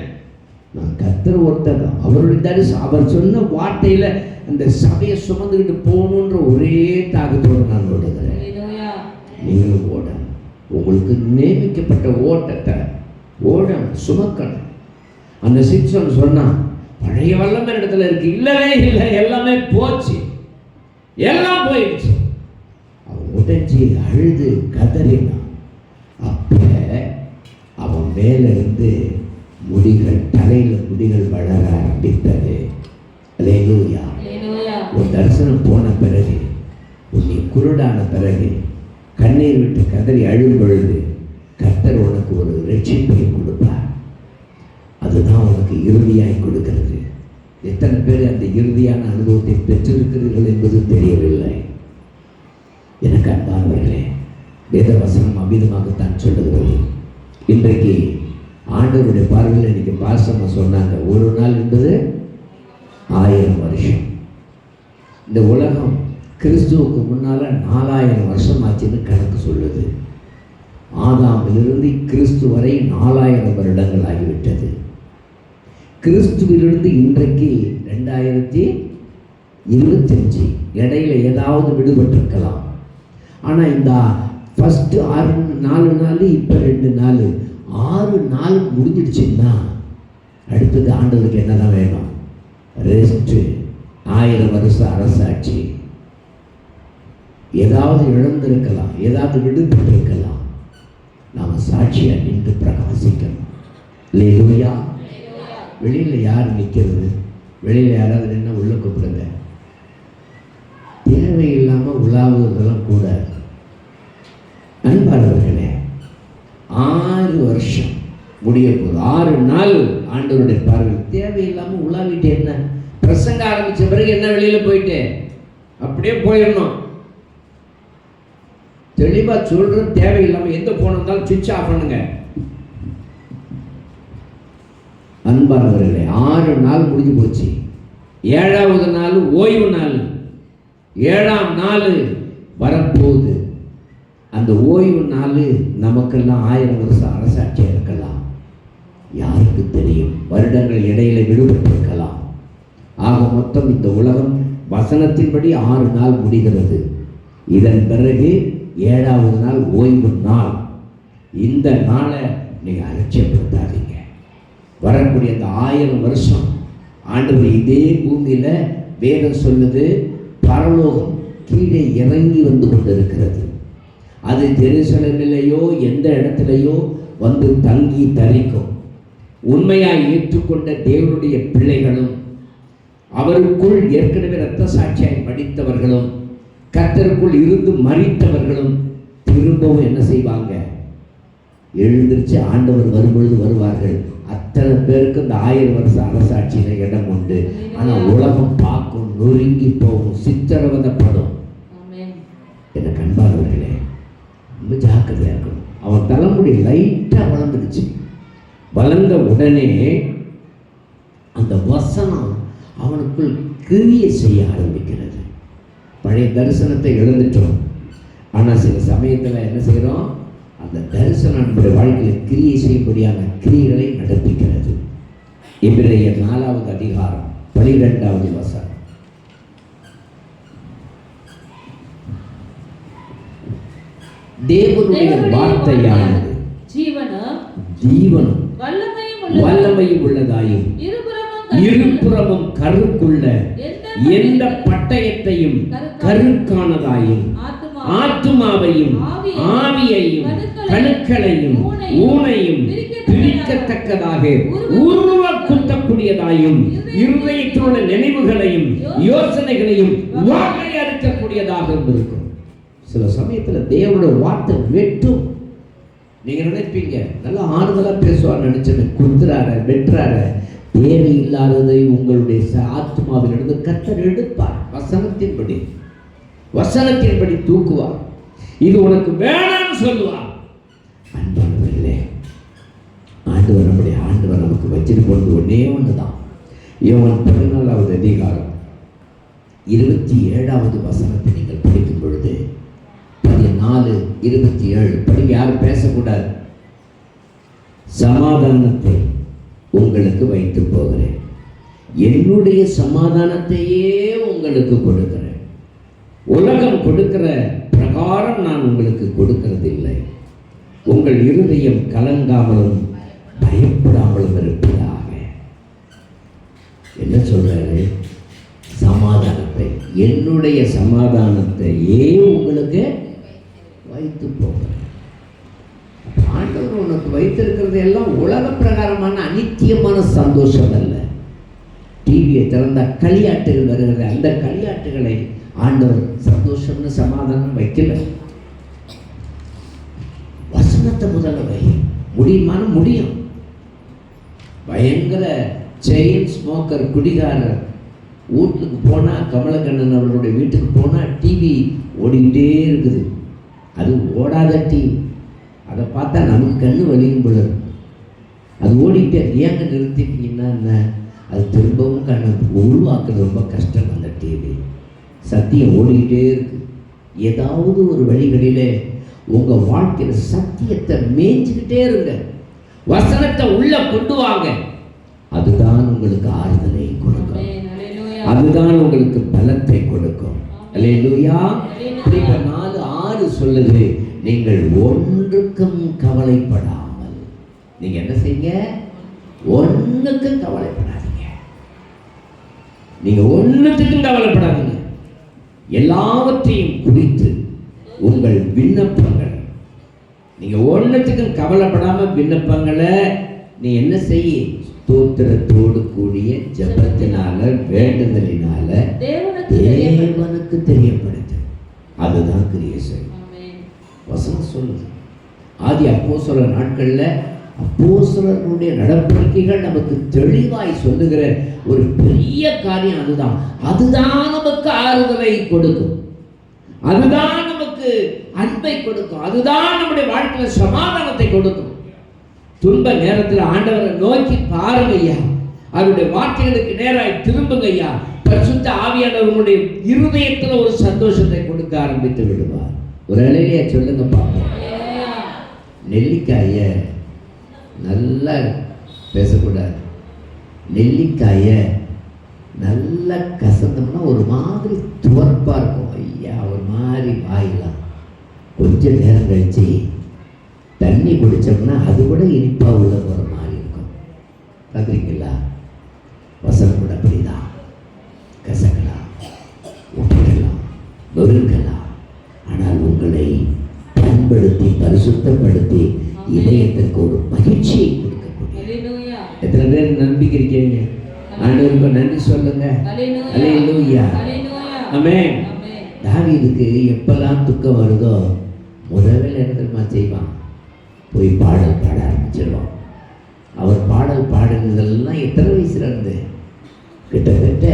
S1: நான் கர்த்தர் ஒருத்தர், அவருடைய தரிசனம், அவர் சொன்ன வார்த்தையில அந்த சபையை சுமந்துக்கிட்டு போகணுன்ற ஒரே தாகத்தோடு நான் ஓடுகிறேன். நீங்களும் ஓட, உங்களுக்கு நியமிக்கப்பட்ட ஓட்டத்தை ஓட சுமக்கணும். அந்த சிம்சோன் சொன்னான், பழைய வல்லமை இடத்துல இருக்கு. இல்லவே இல்லை, எல்லாமே போச்சு, எல்லாம் போயிடுச்சு. அவன் உடைஞ்சி அழுது கதறினான். அப்ப அவன் மேல இருந்து முடிகள், தலையில முடிகள் வளர ஆரம்பித்தது. அல்லேலூயா. உன் தரிசனம் போன பிறகு, உன்னை குருடான பிறகு, கண்ணீர் விட்டு கதறி அழும் பொழுது கர்த்தர் உனக்கு ஒரு ரட்சிப்பை கொடுப்பார். அதுதான் உனக்கு இறுதியாய் கொடுக்கிறது. எத்தனை பேர் அந்த இறுதியான அனுபவத்தை பெற்றிருக்கிறீர்கள் என்பது தெரியவில்லை. எனக்கு அன்பானவர்களே, வேதவசனம் அமிதமாகத்தான் சொல்லுகிறது. இன்றைக்கு ஆண்டவருடைய பார்வையில் இன்னைக்கு பாசமாக சொன்னாங்க, ஒரு நாள் என்பது 1000 வருஷம். இந்த உலகம் கிறிஸ்துவுக்கு முன்னால 4000 வருஷம் ஆச்சுன்னு கணக்கு சொல்லுது. ஆதாமிலிருந்து கிறிஸ்து வரை 4000 வருடங்கள் ஆகிவிட்டது. கிறிஸ்துவிலிருந்து இன்றைக்கு 2025, இடையில ஏதாவது விடுபட்டிருக்கலாம். ஆனால் இந்த ஃபஸ்ட்டு 4 நாள், இப்போ 2 நாள், 6 நாள் முடிஞ்சிடுச்சுன்னா அடுத்தது ஆண்டவருக்கு என்னதான் வேணும்? ரெஸ்ட்டு. 1000 வருஷம் அரசாட்சி. ஏதாவது இழந்திருக்கலாம், ஏதாவது விடுபட்டிருக்கலாம். நாம் சாட்சியாக நின்று பிரகாசிக்கணும். அல்லேலூயா. வெளியில் யார் நிற்கிறது? வெளியில் யாராவது நின்று உள்ள கூப்பிடுங்க. தேவையில்லாமல் உலாவுவதெல்லாம் கூட. அன்பானவர்களே, 6 வருஷம் முடிய போகுது. 6 நாள் ஆண்டவருடைய பார்வை. தேவையில்லாமல் உலாவிட்டு என்ன? பிரசங்க ஆரம்பித்த பிறகு என்ன வெளியில் போயிட்டு அப்படியே போயிடணும். தெளிவாக சொல்கிறேன், தேவையில்லாமல் எந்த ஃபோன் இருந்தாலும் சுவிட்ச் ஆஃப் பண்ணுங்க. அன்பானவர்களே, 6 நாள் முடிஞ்சு போச்சு. 7வது நாள் ஓய்வு நாள். 7ஆம் நாள் வரப்போகுது. அந்த ஓய்வு நாள் நமக்கெல்லாம் 1000 வருஷம் அரசாட்சியாக இருக்கலாம், யாருக்கு தெரியும். வருடங்கள் இடையில விடுபட்டிருக்கலாம். ஆக மொத்தம் இந்த உலகம் வசனத்தின்படி 6 நாள் முடிகிறது. இதன் பிறகு 7வது நாள் ஓய்வு நாள். இந்த நாளை நீங்கள் அலட்சியப்படுத்தாதீங்க. வரக்கூடிய அந்த 1000 வருஷம் ஆண்டவர் இதே பூமியில் வேதம் சொல்லுது, பரலோகம் கீழே இறங்கி வந்து கொண்டிருக்கிறது. அது ஜெருசலேமிலேயோ எந்த இடத்துலையோ வந்து தங்கி தரிக்கும். உண்மையாய் ஏற்றுக்கொண்ட தேவனுடைய பிள்ளைகளும் அவருக்குள் ஏற்கனவே இரத்த சாட்சியாய் மடித்தவர்களும் கர்த்தருக்குள் இருந்து மரித்தவர்களும் திரும்பவும் என்ன செய்வாங்க? எழுந்திருச்சு ஆண்டவர் வரும்பொழுது வருவார்கள். அத்தனை பேருக்கு இந்த 1000 வருஷம் அரசாட்சியில இடம் உண்டு. ஆனால் உலகம் பார்க்கும், நொறுங்கி போகும், சித்திரவதைப்படும். என்ன கண்பானவர்களே, ரொம்ப ஜாக்கிரதையா இருக்கணும். அவன் தலைமுடி லைட்டா வளர்ந்துடுச்சு. வளர்ந்த உடனே அந்த வசனம் அவனுக்குள் கிரியை செய்ய ஆரம்பிக்கிறது. பழைய தரிசனத்தை இழந்துட்டோம். ஆனால் சில சமயத்தில் என்ன செய்கிறோம்? அந்த தரிசனம் நம்முடைய வாழ்க்கையில் கிரியை செய்யும்படியான கிரியைகளை நடப்பிக்கிறது. எபிரேயர் 4வது அதிகாரம் 12வது வசனம். தேவனுடைய வார்த்தையானது ஜீவனும் வல்லமையும் உள்ளதாயும் இருபுறமும் கருக்குள்ள எந்த பட்டயத்தையும் கருக்கானதாயும் ஆத்துமாவையும் ஆவியையும் கணுக்களையும் ஊனையும் பிரிக்கத்தக்கதாக உருவ குத்தக்கூடியதாயும் இருதயத்தோட நினைவுகளையும் யோசனைகளையும் வகையறுக்கக்கூடியதாக இருக்கும். சில சமயத்தில் தேவனுடைய வார்த்தை வெட்டும். நீங்க நினைப்பீங்க நல்லா ஆறுதலா பேசுவார் நினைச்சது, குத்துறார வெட்டுறார. தேவையில்லாததை உங்களுடைய ஆத்மாவிலிருந்து கர்த்தர் எடுப்பார். வசனத்தின்படி தூக்குவார். இது உனக்கு வேணாம்னு சொல்லுவார். அன்பானவர்களே, ஆண்டவர் நமக்கு வச்சிருப்பது ஒன்னே ஒண்ணுதான். யோவான் 14வது அதிகாரம் 27வது வசனத்தை நீங்கள் படிக்கும் பொழுது 14:27 படி. யாரும் பேசக்கூடாது. சமாதானத்தை உங்களுக்கு வைத்து போகிறேன், என்னுடைய சமாதானத்தையே உங்களுக்கு கொடுக்கிறேன். உலகம் கொடுக்கிற பிரகாரம் நான் உங்களுக்கு கொடுக்கிறது இல்லை. உங்கள் இருதயம் கலங்காமலும் பயப்படாமலும் இருப்பதாக. என்ன சொல்றாரு? சமாதானத்தை, என்னுடைய சமாதானத்தையே உங்களுக்கு வைத்து போகிறேன். ஆண்டவர் உனக்கு வைத்திருக்கிறது எல்லாம் உலக பிரகாரமான அநித்தியமான சந்தோஷம் அல்ல. டிவியை திறந்த களியாட்டுகள் வருகிறது. அந்த களியாட்டுகளை ஆண்டவர் சந்தோஷம்னு சமாதானம் வைக்கல. வசனத்தை முதல்ல வை. முடியுமான முடியும். பயங்கர செயின் ஸ்மோக்கர் குடிகாரர் வீட்டுக்கு போனால், கமலக்கண்ணன் அவர்களுடைய வீட்டுக்கு போனால் டிவி ஓடிக்கிட்டே இருக்குது. அது ஓடாத டிவி. அதை பார்த்தா நமக்கு கண்ணு வலியும் போல. அது ஓடிக்கிட்டே ஏங்க நிறுத்திட்டீங்கன்னா என்ன? அது திரும்பவும் கண்ணு உருவாக்குறது ரொம்ப கஷ்டம். அந்த டிவி சத்தியம் ஓடிக்கிட்டே இருக்கு. ஏதாவது ஒரு வழிகளிலே உங்கள் வாழ்க்கையில் சத்தியத்தை மேய்ச்சிக்கிட்டே இருங்க. வசனத்தை உள்ள கொண்டு வாங்க. அதுதான் உங்களுக்கு ஆறுதலை கொடுக்கும். அதுதான் உங்களுக்கு பலத்தை கொடுக்கும். அல்லேலூயா. 4:6 சொல்லுது, நீங்கள் ஒன்றுக்கும் கவலைப்படாமல். நீங்க என்ன செய்யுங்க? ஒன்றுக்கும் கவலைப்படாதீங்க. நீங்க ஒன்றுத்துக்கும் கவலைப்படாதீங்க. எல்லாவற்றையும் குறித்து உங்கள் விண்ணப்பங்கள், நீங்க ஒன்றுத்துக்கும் கவலைப்படாம விண்ணப்பங்களை நீ என்ன செய்ய? ஸ்தோத்திரத்தோடு கூடிய ஜெபத்தினால, வேண்டுதலினால தேவனுக்கு தெரியப்படுத்து. அதுதான் கிரியை செய்யும். வசனம் சொல்லுது. ஆதி அப்போஸ்தலர் நாட்கள்ல அப்போஸ்தலர்களுடைய நடவடிக்கைகள் நமக்கு தெளிவாய் சொல்லுகிற ஒரு பெரிய காரியம் அதுதான். அதுதான் நமக்கு ஆறுதலை கொடுக்கும். அதுதான் நமக்கு அன்பை கொடுக்கும். அதுதான் நம்முடைய வாழ்க்கையில சமாதானத்தை கொடுக்கும். துன்ப நேரத்தில் ஆண்டவரை நோக்கி பாருங்க ஐயா. அவருடைய வார்த்தைகளுக்கு நேராய் திரும்புங்க ஐயா. பரிசுத்த ஆவியானவர் உங்களுடைய இருதயத்தில் ஒரு சந்தோஷத்தை கொடுக்க ஆரம்பித்து விடுவார். ஒரு அலையிலேயே சொல்லுங்க பார்ப்போம். நெல்லிக்காயை நல்லா பேசக்கூடாது. நெல்லிக்காயை நல்லா கசந்தோம்னா ஒரு மாதிரி துவர்ப்பாக இருக்கும். ஐயா ஒரு மாதிரி வாயிலாம். கொஞ்ச நேரம் கழிச்சு தண்ணி குடித்தோம்னா அது கூட இனிப்பாக உள்ள போகிற மாதிரி இருக்கும். பார்க்குறீங்களா? வசனம் கூட அப்படிதான். கசக்கலாம், ஒப்பிடலாம், நொறுக்கலாம். ஆனால் உங்களை பண்படுத்தி பரிசுத்தப்படுத்தி இதயத்திற்கு ஒரு மகிழ்ச்சியை கொடுக்கக்கூடிய எத்தனை பேர் நம்பிக்கை இருக்கீங்க? ஆண்டவருக்கு நன்றி சொல்லுங்க. அல்லேலூயா. ஆமென். தாவீதுக்கு எப்பெல்லாம் துக்கம் வருதோ முதல்ல என்ன தெரியுமா செய்வான்? போய் பாடல் பாட ஆரம்பிச்சிடுவான். அவர் பாடல் பாடுனதெல்லாம் எத்தனை வயசுல இருந்து? கிட்டத்தட்ட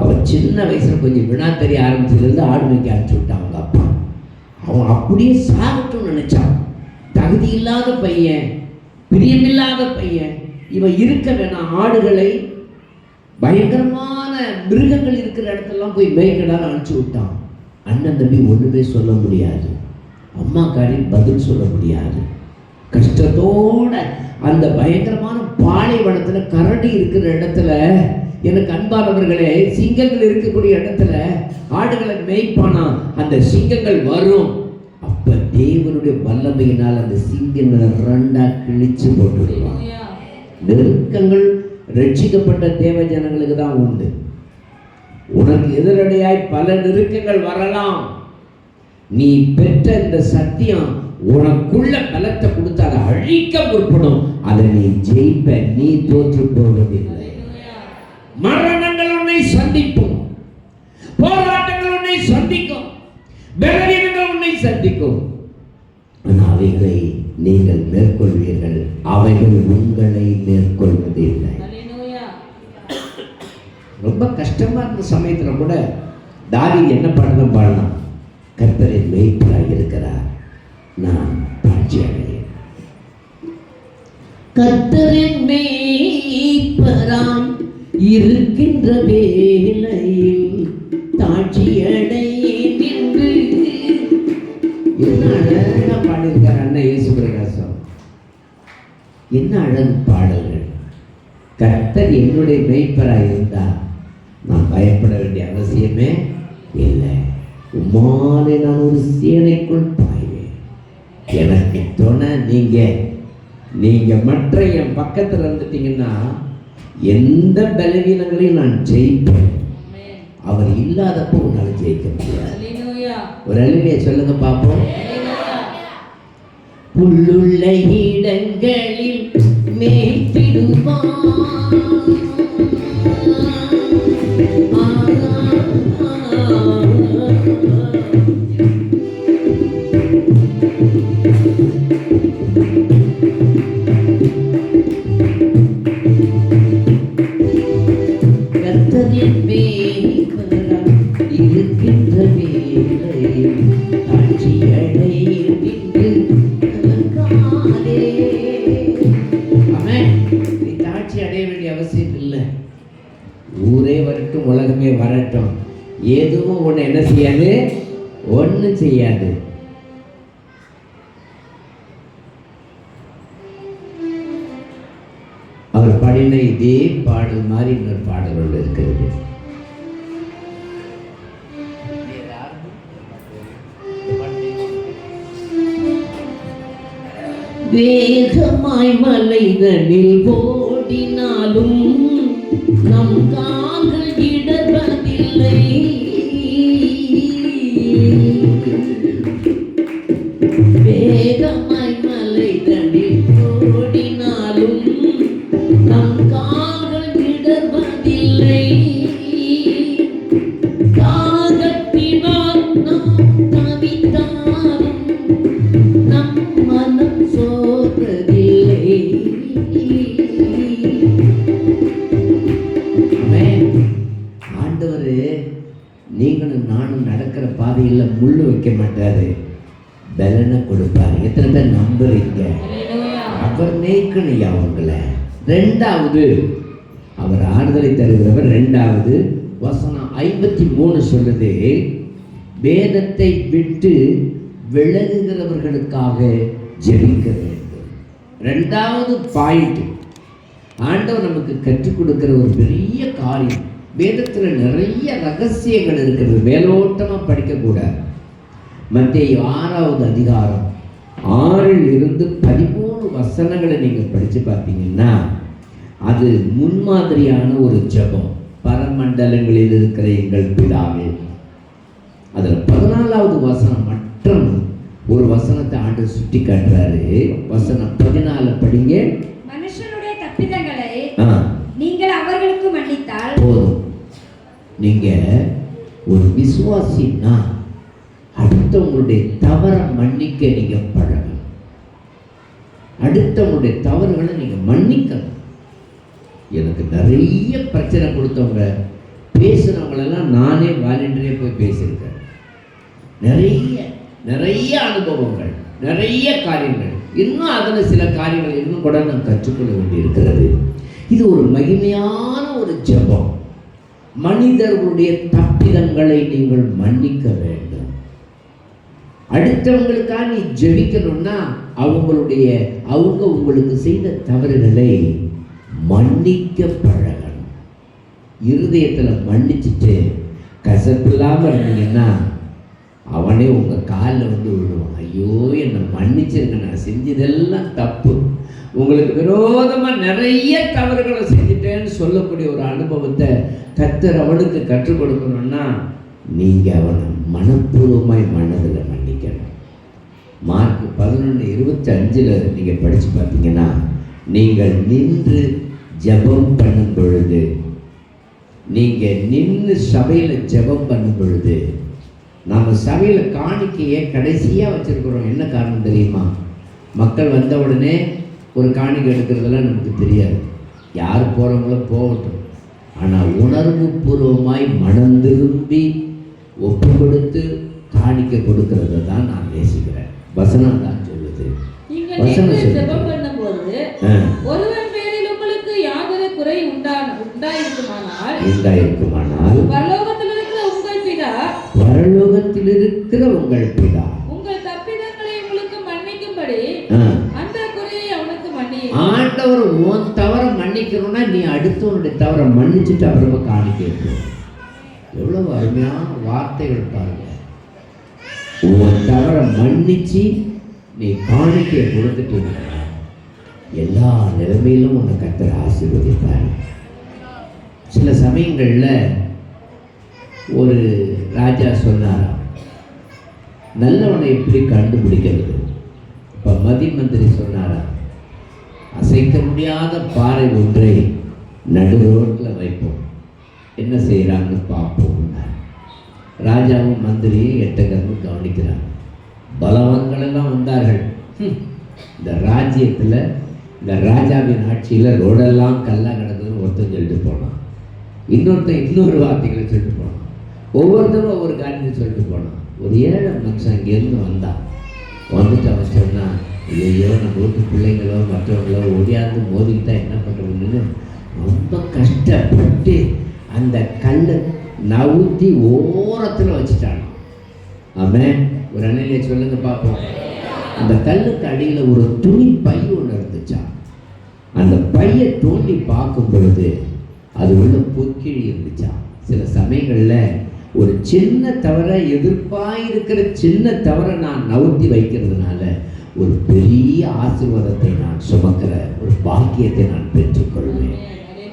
S1: அவர் சின்ன வயசுல கொஞ்சம் வினா தெரிய ஆரம்பிச்சதுலேருந்து ஆடு மேய்க்க ஆரம்பிச்சு விட்டான் அவங்க அப்பா. அவன் அப்படியே சாகட்டும்னு நினைச்சான். தகுதி இல்லாத பையன், பிரியமில்லாத பையன், இவன் இருக்க வேணாம். ஆடுகளை பயங்கரமான மிருகங்கள் இருக்கிற இடத்துலலாம் போய் மேய்க்கடான்னு அனுப்பிச்சு விட்டான். அண்ணன் தம்பி ஒன்றுமே சொல்ல முடியாது, அம்மாக்காரி பதில் சொல்ல முடியாது. கஷ்டத்தோட அந்த பயங்கரமான பாலைவனத்தில் கரடி இருக்கிற இடத்துல, எனக்கு அன்பானவர்களே, சிங்கங்கள் இருக்கக்கூடிய இடத்துல ஆடுகளை மேய்ப்பானா. அந்த சிங்கங்கள் வரும். அப்ப தேவனுடைய வல்லமையினால் அந்த சிங்கங்களை ரெண்டா கிழிச்சு போட்டுடுவான். நெருக்கங்கள் ரட்சிக்கப்பட்ட தேவ ஜனங்களுக்கு தான் உண்டு. உனக்கு எதிரடையாய் பல நெருக்கங்கள் வரலாம். நீ பெற்ற இந்த சத்தியம் உனக்குள்ள பலத்தை கொடுத்து அதை அழிக்க முற்படும். அதை நீ ஜெயிப்ப, நீ தோற்று போவதில்லை. மரணங்கள் உன்னை சந்திக்கும், போராட்டங்கள் உன்னை சந்திக்கும், பலவீனங்கள் உன்னை சந்திக்கும். ஆனால் அவைகளை நீங்கள் மேற்கொள்வீர்கள், அவைகள் உங்களை மேற்கொள்வதில்லை. ரொம்ப கஷ்டமா இருந்த சமயத்துல கூட தாவீது என்ன பாடலாம்? கர்த்தரின் மேய்ப்பராய் இருக்கிறார், நான் தாழ்ச்சி அடையேன். கர்த்தரின் மேய்ப்பராய் இருக்கின்ற வேளையில் தாழ்ச்சி அடையேன் என்று என்ன அழகா பாடியிருக்கார் அண்ணா இயேசு பிரகாசம். என்ன அழகு பாடல்கள்! கர்த்தர் என்னுடைய மேய்ப்பராய் இருந்தார், நான் பயப்பட வேண்டிய அவசியமே இல்லை. உம்மாலே நான் ஒரு சேனைக்குள் பாய்வேன். எனக்கு துணை நீங்க மற்ற என் பக்கத்தில் இருந்துட்டீங்கன்னா எந்த பலவீனங்களையும் நான் ஜெயிப்பேன். அவர் இல்லாதப்போ உன்னால ஜெயிக்க முடியாது. ஒரு அழிலையை சொல்லுங்க பார்ப்போம். புல்லுள்ள இடங்களில் மேய்த்திடுவான், கர்த்தரின் மேய்ப்பராய் இருக்கின்ற வேளையில் தாழ்ச்சி அடையேன் என்று கலங்காதே. ஆமென். நீ தாழ்ச்சி அடைய வேண்டிய அவசியம் இல்லை. ஊரே வரட்டும், உலகமே வரட்டும், எதுவும் ஒன்று என்ன செய்யாது? ஒன்றும் செய்யாது. அவர் பாடின இதே பாடல் மாதிரி இன்னொரு பாடல் இருக்கிறது. வேகமாய் மலைகளில் ஓடினாலும் நம் கால்கள் இடர்வதில்லை. வேகமாய் மலைகளில் ஓடினாலும் நம் கால்கள் இடர்வதில்லை. காகத்தினால் நாம் தவித்தாலும் நம் மனம் சோர்வதில்லை. ஆண்டவர் நீங்களும் நானும் நடக்கிற பாதையில் முள்ளு வைக்க மாட்டாரு, பலனை கொடுப்பாரு. எத்தனை பேர் நம்புறீங்க? அவர் மேய்க்கணையா உங்களை. ரெண்டாவது, அவர் ஆறுதலை தருகிறவர். ரெண்டாவது, வசனம் 53 சொல்லுது, வேதத்தை விட்டு விலகுகிறவர்களுக்காக ஜெபிக்க வேண்டும். ரெண்டாவது பாயிண்ட், ஆண்டவர் நமக்கு கற்றுக் கொடுக்கிற ஒரு பெரிய காரியம். வேதத்தில் நிறைய ரகசியங்கள் இருக்கிறது, மேலோட்டமாக படிக்கக்கூடாது. மத்தேயு 6வது அதிகாரம் 6 இருந்து 13 வசனங்களை நீங்கள் படித்து பார்த்தீங்கன்னா அது முன்மாதிரியான ஒரு ஜெபம். பரமண்டலங்களில் இருக்கிற எங்கள் பிதாவே, அதில் 14வது வசனம் மற்றும் ஒரு வசனத்தை ஆண்டவர் சுட்டி காட்டுறாரு. வசனம் 14 படிங்க.
S2: மனுஷனுடைய தப்பிதங்களை நீங்கள் அவர்களுக்கு மன்னித்தால்
S1: போதும். நீங்க ஒரு விசுவாசின்னா அடுத்தவங்களுடைய தவறை மன்னிக்க நீங்க பழகணும். அடுத்தவங்களுடைய தவறுகளை நீங்க மன்னிக்கணும். எனக்கு நிறைய பிரச்சனை கொடுத்தவங்க பேசுனவங்களெல்லாம் நானே வாலண்டியரே போய் பேசியிருக்கேன். நிறைய அனுபவங்கள், நிறைய காரியங்கள், இன்னும் அதில் சில காரியங்கள் இன்னும் கூட நான் கற்றுக்கொள்ள வேண்டி இருக்கிறது. இது ஒரு மகிமையான ஒரு ஜெபம். மனிதர்களுடைய தப்பிதங்களை நீங்கள் மன்னிக்க வேண்டும். அடுத்தவங்களுக்காக நீ ஜெபிக்கணும்னா அவங்க உங்களுக்கு செய்த தவறுகளை மன்னிக்க பழகணும். இருதயத்தில் மன்னிச்சுட்டு கசப்பில்லாமல் இருந்தீங்கன்னா அவனே உங்கள் காலில் வந்து விழுவான். ஐயோ என்னை மன்னிச்சிருங்க, நான் செஞ்சதெல்லாம் தப்பு, உங்களுக்கு விரோதமாக நிறைய தவறுகளை செஞ்சுட்டேன்னு சொல்லக்கூடிய ஒரு அனுபவத்தை கர்த்தர் அவனுக்கு கற்றுக் கொடுக்கணும்னா நீங்கள் அவனை மனப்பூர்வமாய் மனதில் மன்னிக்கணும். மார்க் 11:25 நீங்கள் படித்து பார்த்தீங்கன்னா, நீங்கள் நின்று ஜெபம் பண்ணும் பொழுது, நீங்கள் நின்று சபையில் ஜெபம் பண்ணும் பொழுது, நாம் சபையில் காணிக்கையை கடைசியாக வச்சுருக்கிறோம். என்ன காரணம் தெரியுமா? மக்கள் வந்த உடனே ஒரு காணிக்கை எடுக்கிறதெல்லாம் நமக்கு தெரியாது. யார் போகிறவங்களோ போகட்டும், ஆனால் உணர்வு பூர்வமாய் மனம் திரும்பி ஒப்பு கொடுத்து காணிக்கை கொடுக்கறத தான் நான் நேசிக்கிறேன். வசனம் தான் சொல்லுது.
S3: ஜெபம் பண்ணும்போது ஒருவன் பேரில் உங்களுக்கு யாதொரு குறை உண்டாயிருக்குமானால்
S1: பரலோகத்தில் இருக்கிற உங்கள் பிதா
S3: உங்கள் தப்பிதங்களை உங்களுக்கு மன்னிக்கும்படி அந்த குறையை அவனுக்கு மன்னியும்.
S1: ஆண்டவர் உன் தவற மன்னிக்கணும்னா நீ அடுத்தவனுடைய தவற மன்னிச்சுட்டு அப்புறமா காணிக்கை. எவ்வளவு அருமையான வார்த்தைகள் பாருங்க. உன் தவற மன்னிச்சு நீ காணிக்கையை கொடுத்துட்டு எல்லா நிலைமையிலும் உன்னை கர்த்தர் ஆசீர்வதிப்பார். சில சமயங்களில் ஒரு ராஜா சொன்னாராம், நல்லவனை எப்படி கண்டுபிடிக்கிறது? இப்போ மந்திரி சொன்னாரா, அசைக்க முடியாத பாறை ஒன்றை நடு ரோட்டில் வைப்போம், என்ன செய்கிறாங்கன்னு பார்ப்போம். ராஜாவும் மந்திரியும் எட்டகர்னு கவனிக்கிறாங்க. பலவான்களெல்லாம் வந்தார்கள். இந்த ராஜ்யத்தில், இந்த ராஜாவின் ஆட்சியில் ரோடெல்லாம் கல்லாக கிடக்குதுன்னு ஒருத்தர் சொல்லிட்டு போனான். இன்னொருத்தன் இன்னொரு வார்த்தைகளை சொல்லிட்டு போனான். ஒவ்வொருத்தரும் ஒவ்வொரு காரியத்தை சொல்லிட்டு போனான். ஒரு ஏழை மனுஷன் அங்கேருந்து வந்துட்டு அவன் சொன்னான், ஐயோ நம்ம வீட்டு பிள்ளைங்களோ மற்றவங்களோ ஒடியாந்து மோதிக்கிட்டா என்ன பண்ணுறதுன்னு ரொம்ப கஷ்டப்பட்டு அந்த கல்லை நவுத்தி ஓரத்தில் வச்சுட்டான். அவன் ஒரு அண்ணையிலே சொல்லுங்க பார்ப்போம். அந்த கல்லுக்கு அடியில் ஒரு துணி பை ஒன்று இருந்துச்சான். அந்த பையை தோண்டி பார்க்கும் பொழுது அது உள்ள பொற்கிழி இருந்துச்சான். சில சமயங்களில் ஒரு சின்ன தவற, எதிர்ப்பாயிருக்கிற சின்ன தவற நான் நவுத்தி வைக்கிறதுனால ஒரு பெரிய ஆசீர்வாதத்தை நான் சுமக்கிற ஒரு பாக்கியத்தை நான் பெற்றுக்கொள்வேன்.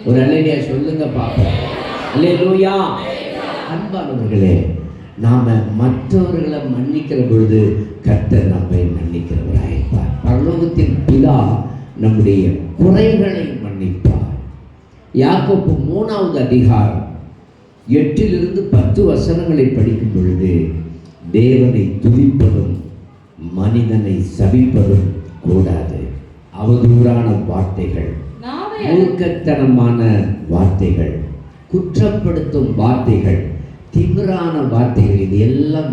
S1: ஒரு அல்லேலூயா சொல்லுங்க பார்ப்போம். அல்லேலூயா. அன்பானவர்களே, நாம் மற்றவர்களை மன்னிக்கிற பொழுது கர்த்தர் நம்மை மன்னிக்கிறவராயிருப்பார். பரலோகத்தின் பிதா நம்முடைய குறைகளை மன்னிப்பார். யாக்கோபு 3வது அதிகாரம் 8 10 வசனங்களை படிக்கும் பொழுது, தேவனை துதிப்பதும் மனிதனை சபிப்பதும் கூடாது. அவதூறான வார்த்தைகள், மூர்க்கத்தனமான வார்த்தைகள், குற்றப்படுத்தும் வார்த்தைகள், திமிரான வார்த்தைகள், இது எல்லாம்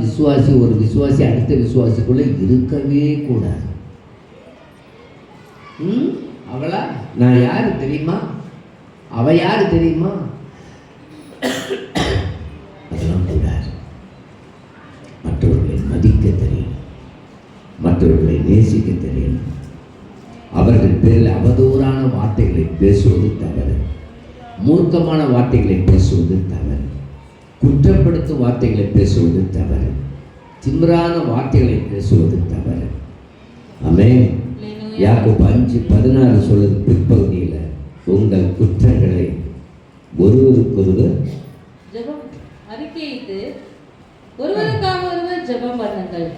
S1: ஒரு விசுவாசி அடுத்த விசுவாசிக்குள்ள இருக்கவே கூடாது. அவளா நான் யாரு தெரியுமா? அவ யாரு தெரியுமா? மற்றவர்களை நேசிக்க தெரியணும். அவர்கள் பேரில் அவதூறான வார்த்தைகளை பேசுவது தவறு, மூர்க்கமான வார்த்தைகளை பேசுவது தவறு, குற்றப்படுத்தும் வார்த்தைகளை பேசுவது தவறு, திமிரான வார்த்தைகளை பேசுவது தவறு. ஆமென். யாக்கோபு 5:16 சொல்லுது பிற்பகுதியில், உங்கள் குற்றங்களை ஒருவருக்கொருவர்
S3: அறிக்கையிட்டு ஒருவருக்காக ஒருவர் ஜெபம் பண்ணுங்கள்.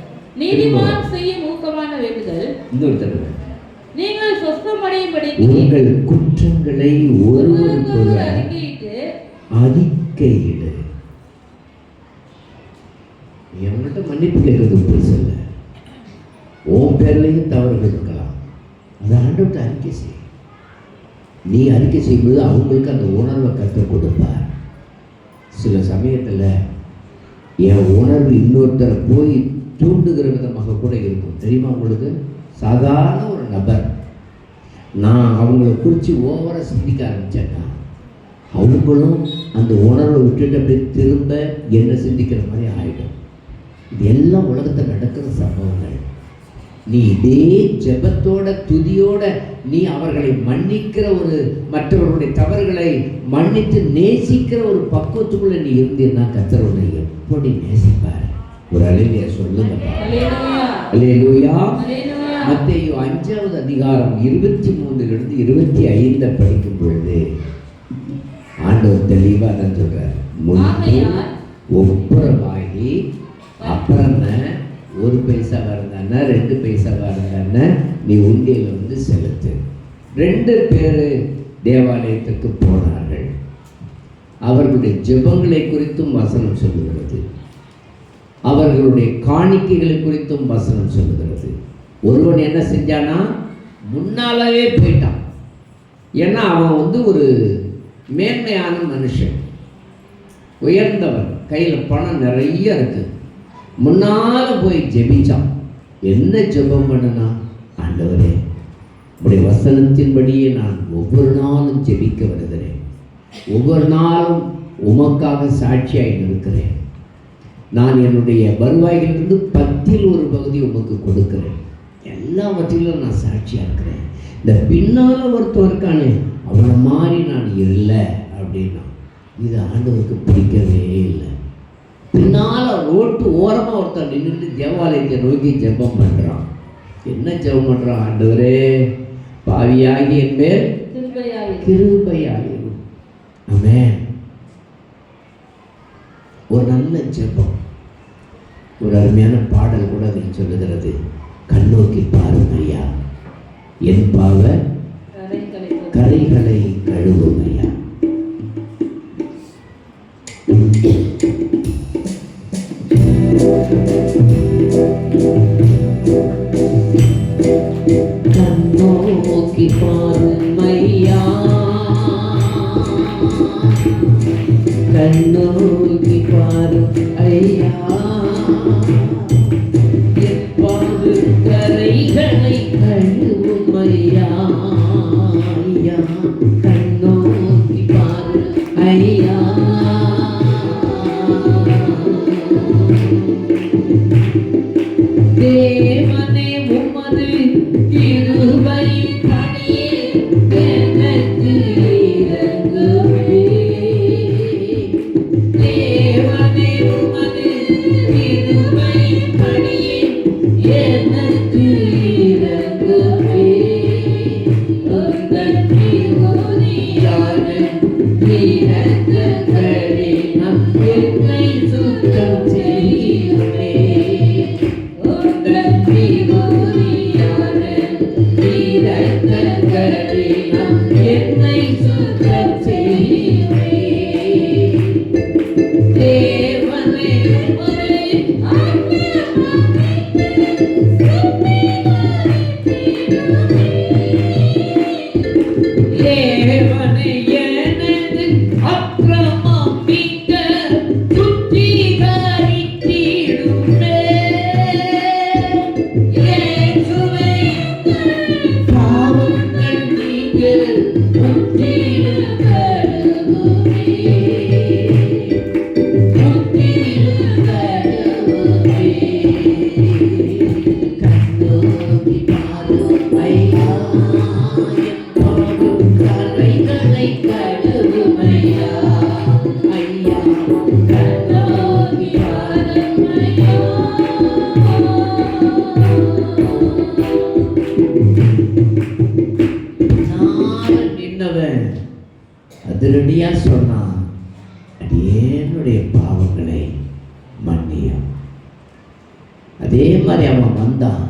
S3: நீதிமான் செய்யும் ஊக்கமான வேண்டுதல்
S1: இன்னொரு தடவை,
S3: நீங்கள் சொஸ்தமடையும்படி
S1: உங்கள் குற்றங்களை ஒருவருக்கொருவர்
S3: அறிக்கையிட்டு
S1: அறிக்கையிடு. என்கிட்ட மன்னிப்பு கேட்கறது பெருசு இல்லை. உன் பேர்லையும் தவறுகள் இருக்கலாம், அதை ஆண்டவர்கிட்ட அறிக்கை செய். நீ அறிக்கை செய்யும்போது அவங்களுக்கு அந்த உணர்வை கற்றுக் கொடுப்பார். சில சமயத்தில் என் உணர்வு இன்னொருத்தரை போய் தூண்டுகிற விதமாக கூட இருக்கும். தெரியுமா உங்களுக்கு? சாதாரண ஒரு நபர், நான் அவங்கள குறித்து ஓவராக சிந்திக்க ஆரம்பித்தேன்னா அவங்களும் அந்த உணர்வை விட்டுட்டு அப்படியே திரும்ப என்ன சிந்திக்கிற மாதிரி ஆகிடும். இது எல்லாம் உலகத்தில் நடக்கிற சம்பவங்கள். நீ இதே ஜெபத்தோட துதியோட நீ அவர்களை மன்னிக்கிற ஒரு, மற்றவர்களுடைய தவறுகளை மன்னித்து நேசிக்கிற ஒரு பக்குவத்துக்குள்ள நீ இருந்தீன்னா கர்த்தர் உன்னை எப்படி நேசிப்பார். ஒரு அல்லேலூயா சொல்லுங்க. அல்லேலூயா. மத்தேயு 5வது அதிகாரம் 23 25 படிக்கும் பொழுது ஆண்டவர் தெளிவாக தான் சொல்றார். ஒப்புரவாகி அப்புறம் 1 பைசாவாக இருந்தான்னா 2 பைசாவாக இருந்தான்னா நீ உண்டியல் வந்து செலுத்து. 2 பேர் தேவாலயத்துக்கு போனார்கள். அவர்களுடைய ஜெபங்களை குறித்தும் வசனம் சொல்லுகிறது, அவர்களுடைய காணிக்கைகளை குறித்தும் வசனம் சொல்லுகிறது. ஒருவன் என்ன செஞ்சானா, முன்னாலவே போயிட்டான். ஏன்னா அவன் வந்து ஒரு மேன்மையான மனுஷன், உயர்ந்தவன், கையில் பணம் நிறைய இருக்கு. முன்னால் போய் ஜெபிச்சான். என்ன ஜெபம் பண்ணனா, ஆண்டவரே உடைய வசனத்தின்படியே நான் ஒவ்வொரு நாளும் ஜெபிக்க வருகிறேன், ஒவ்வொரு நாளும் உமக்காக சாட்சியாக இருக்கிறேன். நான் என்னுடைய வருவாயிலிருந்து 10ல் 1 பகுதி உமக்கு கொடுக்கிறேன். எல்லாவற்றிலும் நான் சாட்சியாக இருக்கிறேன். இந்த பின்னால் ஒருத்தன் இருக்கானே அவனை மாதிரி நான் இல்லை அப்படின்னா இது ஆண்டவருக்கு பிடிக்கவே இல்லை. பின்னால் ரோட்டு ஓரமாக ஒருத்தன் நின்றுட்டு தேவாலயத்தை நோக்கி ஜெபம் பண்ணுறான். என்ன ஜெபம் பண்ணுறான்? ஆண்டவரே பாவியாகி என் மேல் கிருபையாயிரும். ஆமென். ஒரு நல்ல ஜெபம். ஒரு அருமையான பாடல் கூட அதை சொல்லுகிறது. கண்ணோக்கி பாரும் ஐயா, என் பாவ கரைகளை கழுவும் ஐயா. கண்ணோக்கி பாரும் ஐயா, கண்ணோக்கி பாரும் ஐயா, எப்பாடு கரைகளை கழுவும் ஐயா, ஐயா கண்ணோக்கி பாரும் ஐயா. தேவனே உமது கிருபை பணியே எனக்கு இறங்குவே. தேவனே உமது கிருபை பணியே எனக்கு இறங்குவே. உந்தன் திருவுரியான இரக்கங்களே என்னை சுத்தம் செய்யுமே. உந்தன் திருவுரியான இரக்கங்களே என்னை சுத்தம் செய்யுமே. தேவனே உமது தேவனே எனது அக்கிரமம் நீங்க சுத்திகரித்திடுமே. இயேசுவே பாவங்கள் நீங்க முற்றிலும் கழுவுமே, முற்றிலும் கழுவுமே. கண்ணோக்கி நேரடியா சொன்னான், என்னுடைய பாவங்களை மன்னியும். அதே மாதிரி அவன் வந்தான்.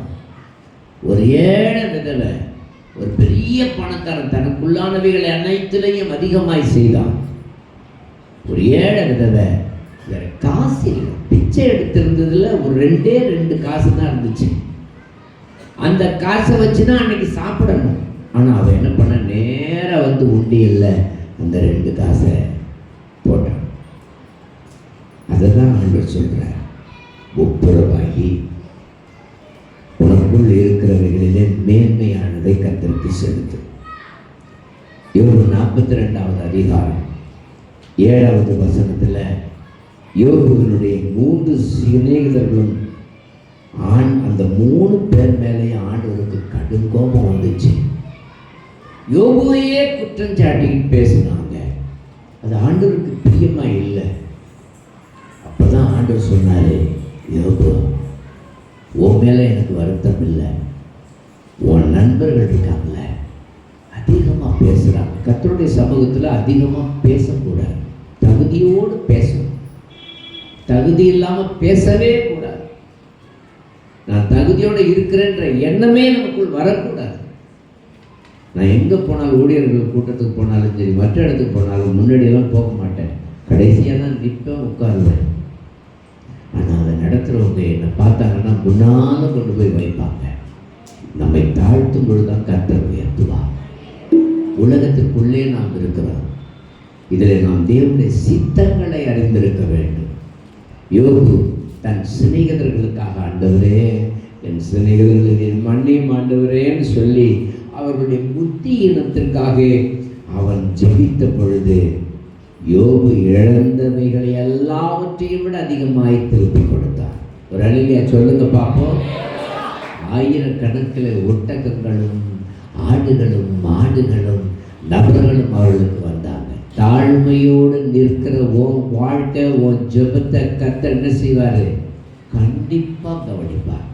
S1: ஒரு ஏழை விதவை, ஒரு பெரிய பணக்காரன், தனக்குள்ளானவைகளை அனைத்திலையும் அதிகமாய் செய்தான். ஒரு ஏழை விதவை, வேற காசு இல்லை, பிச்சை எடுத்திருந்ததுல ஒரு 2 காசு தான் இருந்துச்சு. அந்த காசை வச்சுதான் அன்னைக்கு சாப்பிடணும். ஆனா அவன் என்ன பண்ண, நேரா வந்து உண்டியல்ல அந்த 2 காசை போட்டான். அதுதான் ஆண்டவர் சொல்றார், ஒப்புரவாகி உனக்குள் இருக்கிறவைகளிலே மேன்மையானதை கர்த்தருக்கு செலுத்து. யோபு 42வது அதிகாரம் 7வது வசனத்துல யோபுவினுடைய 3 சிநேகிதர்களும் அந்த 3 பேர் மேலேயும் ஆண்டவருக்கு கடும் கோபம் வந்துச்சு. யோபுவையே குற்றம் சாட்டிக்கிட்டு பேசினாங்க. அது ஆண்டவருக்கு பிரியமா இல்லை. அப்பதான் ஆண்டவர் சொன்னாரு, யோபு, உன் மேல எனக்கு வருத்தம் இல்லை, உன் நண்பர்கள் இருக்காங்கல்ல அதிகமா பேசுறாங்க. கர்த்தருடைய சமூகத்துல அதிகமா பேசக்கூடாது, தகுதியோடு பேசணும். தகுதி இல்லாம பேசவே கூடாது. நான் தகுதியோடு இருக்கிறேன்ற எண்ணமே நமக்குள் வரக்கூடாது. நான் எங்க போனாலும், ஊழியர்கள் கூட்டத்துக்கு போனாலும் சரி, மற்ற இடத்துக்கு போனாலும் முன்னாடியெல்லாம் போக மாட்டேன், கடைசியாக தான் நிற்பேன், உட்காருவேன். ஆனால் அதை நடத்துகிறவங்க என்னை பார்த்தாங்கன்னா முன்னால கொண்டு போய் வைப்பாங்க. நம்மை தாழ்த்தும் பொழுதுதான் கர்த்தர் உயர்த்துவார். உலகத்திற்குள்ளே நாம் இருக்கிறோம். இதில் நாம் தேவனுடைய சித்தங்களை அறிந்திருக்க வேண்டும். யோபு தன் சிநேகிதர்களுக்காக, ஆண்டவரே என் சிநேகிதர்களுக்கு மன்னியும் ஆண்டவரேன்னு சொல்லி அவர்களுடைய புத்தி இனத்திற்காக அவன் ஜெபித்த பொழுது யோபு இழந்தவைகளை எல்லாவற்றையும் விட அதிகமாய் திருப்பி கொடுத்தார். ஒரு அழிலியா சொல்லுங்க பார்ப்போம். 1000கணக்கில் ஒட்டகங்களும் ஆடுகளும் மாடுகளும் நபர்களும் அவர்களுக்கு வந்தாங்க. தாழ்மையோடு நிற்கிற உன் வாழ்க்கை, உன் ஜெபத்தை கர்த்தர் என்ன செய்வாரு? கண்டிப்பா கவனிப்பார்.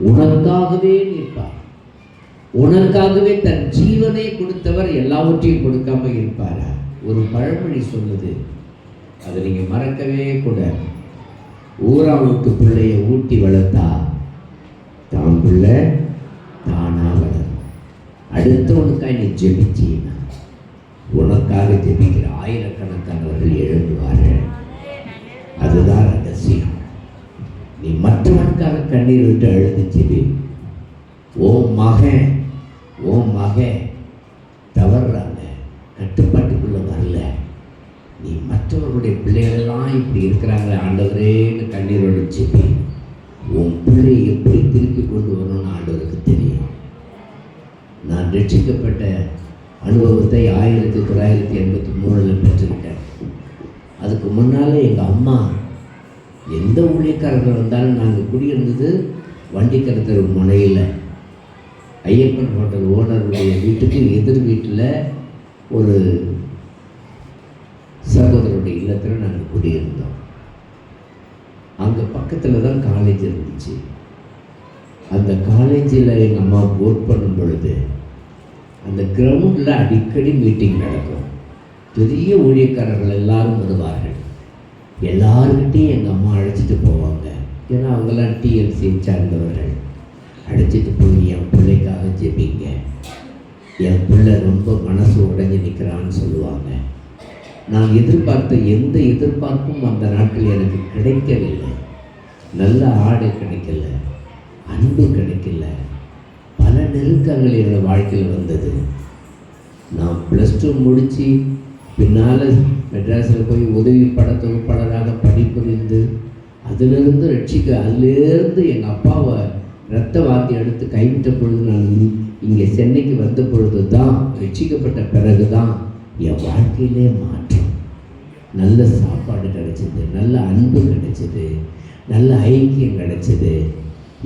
S1: உனக்காகவே நிற்பார். உனக்காகவே தன் ஜீவனை கொடுத்தவர் எல்லாவற்றையும் கொடுக்காம இருப்பாரா? ஒரு பழமொழி சொல்லுது, அதை நீங்க மறக்கவே கூடாது. ஊரா வீட்டு பிள்ளைய ஊட்டி வளர்த்தா தான் பிள்ளை தானா வளரும். அடுத்தவனுக்காக நீ ஜெபிச்சீன்னா உனக்காக ஜெபிக்கிற ஆயிரக்கணக்கானவர்கள் எழுந்துவார்கள். அதுதான் ரகசியம். நீ மற்றவனுக்காக கண்ணீர் விட்டு அழுது ஜெபி. ஓ மகன் தவறுறாங்க, கட்டுப்பாட்டுக்குள்ள வரல, நீ மற்றவர்களுடைய பிள்ளைகளெல்லாம் இப்படி இருக்கிறாங்களே ஆண்டவரேன்னு கண்ணீரோடு ஜெபி. உன் பிள்ளையை எப்படி திருப்பி கொண்டு வரணும்னு ஆண்டவருக்கு தெரியும். நான் ரட்சிக்கப்பட்ட அனுபவத்தை 1983 பெற்றிருக்கேன். அதுக்கு முன்னாலே எங்கள் அம்மா எந்த ஊழியக்காரர்கள் வந்தாலும் நாங்கள் குடியிருந்தது வண்டிக்கரை தெரு முனையில் ஐயப்பன் ஹோட்டல் ஓனருடைய வீட்டுக்கு எதிர் வீட்டில் ஒரு சகோதரருடைய இல்லத்தில் நாங்கள் குடியிருந்தோம். அங்கே பக்கத்தில் தான் காலேஜ் இருந்துச்சு. அந்த காலேஜில் எங்கள் அம்மா ஒர்க் பண்ணும் பொழுது அந்த கிரவுண்டில் அடிக்கடி மீட்டிங் நடக்கும். பெரிய ஊழியக்காரர்கள் எல்லாரும் வருவார்கள். எல்லாருக்கிட்டையும் எங்கள் அம்மா அழைச்சிட்டு போவாங்க. ஏன்னா அவங்கெல்லாம் டிஎல்சி சார்ந்தவர்கள். அழைச்சிட்டு போய் என் பிள்ளைக்காக ஜெபிங்க, என் பிள்ளை ரொம்ப மனசு உடைஞ்சு நிற்கிறான்னு சொல்லுவாங்க. நான் எதிர்பார்த்த எந்த எதிர்பார்ப்பும் அந்த நாட்கள் எனக்கு கிடைக்கவில்லை. நல்ல ஆடை கிடைக்கல, அன்பு கிடைக்கல, பல நெருக்கங்கள் என்னோட வாழ்க்கையில் வந்தது. நான் +2 முடித்து பின்னால் மெட்ராஸில் போய் உதவி தொகுப்பாளராக படிப்புரிந்து அதிலிருந்து அதிலேருந்து எங்கள் அப்பாவை ரத்த வாந்தி எடுத்து கைவிட்ட பொழுது நான் இங்கே சென்னைக்கு வந்த பொழுது தான், ரட்சிக்கப்பட்ட பிறகு தான் என் வாழ்க்கையிலே மாற்றம். நல்ல சாப்பாடு கிடைச்சிது, நல்ல அன்பு கிடைச்சிது, நல்ல ஐக்கியம் கிடைச்சிது.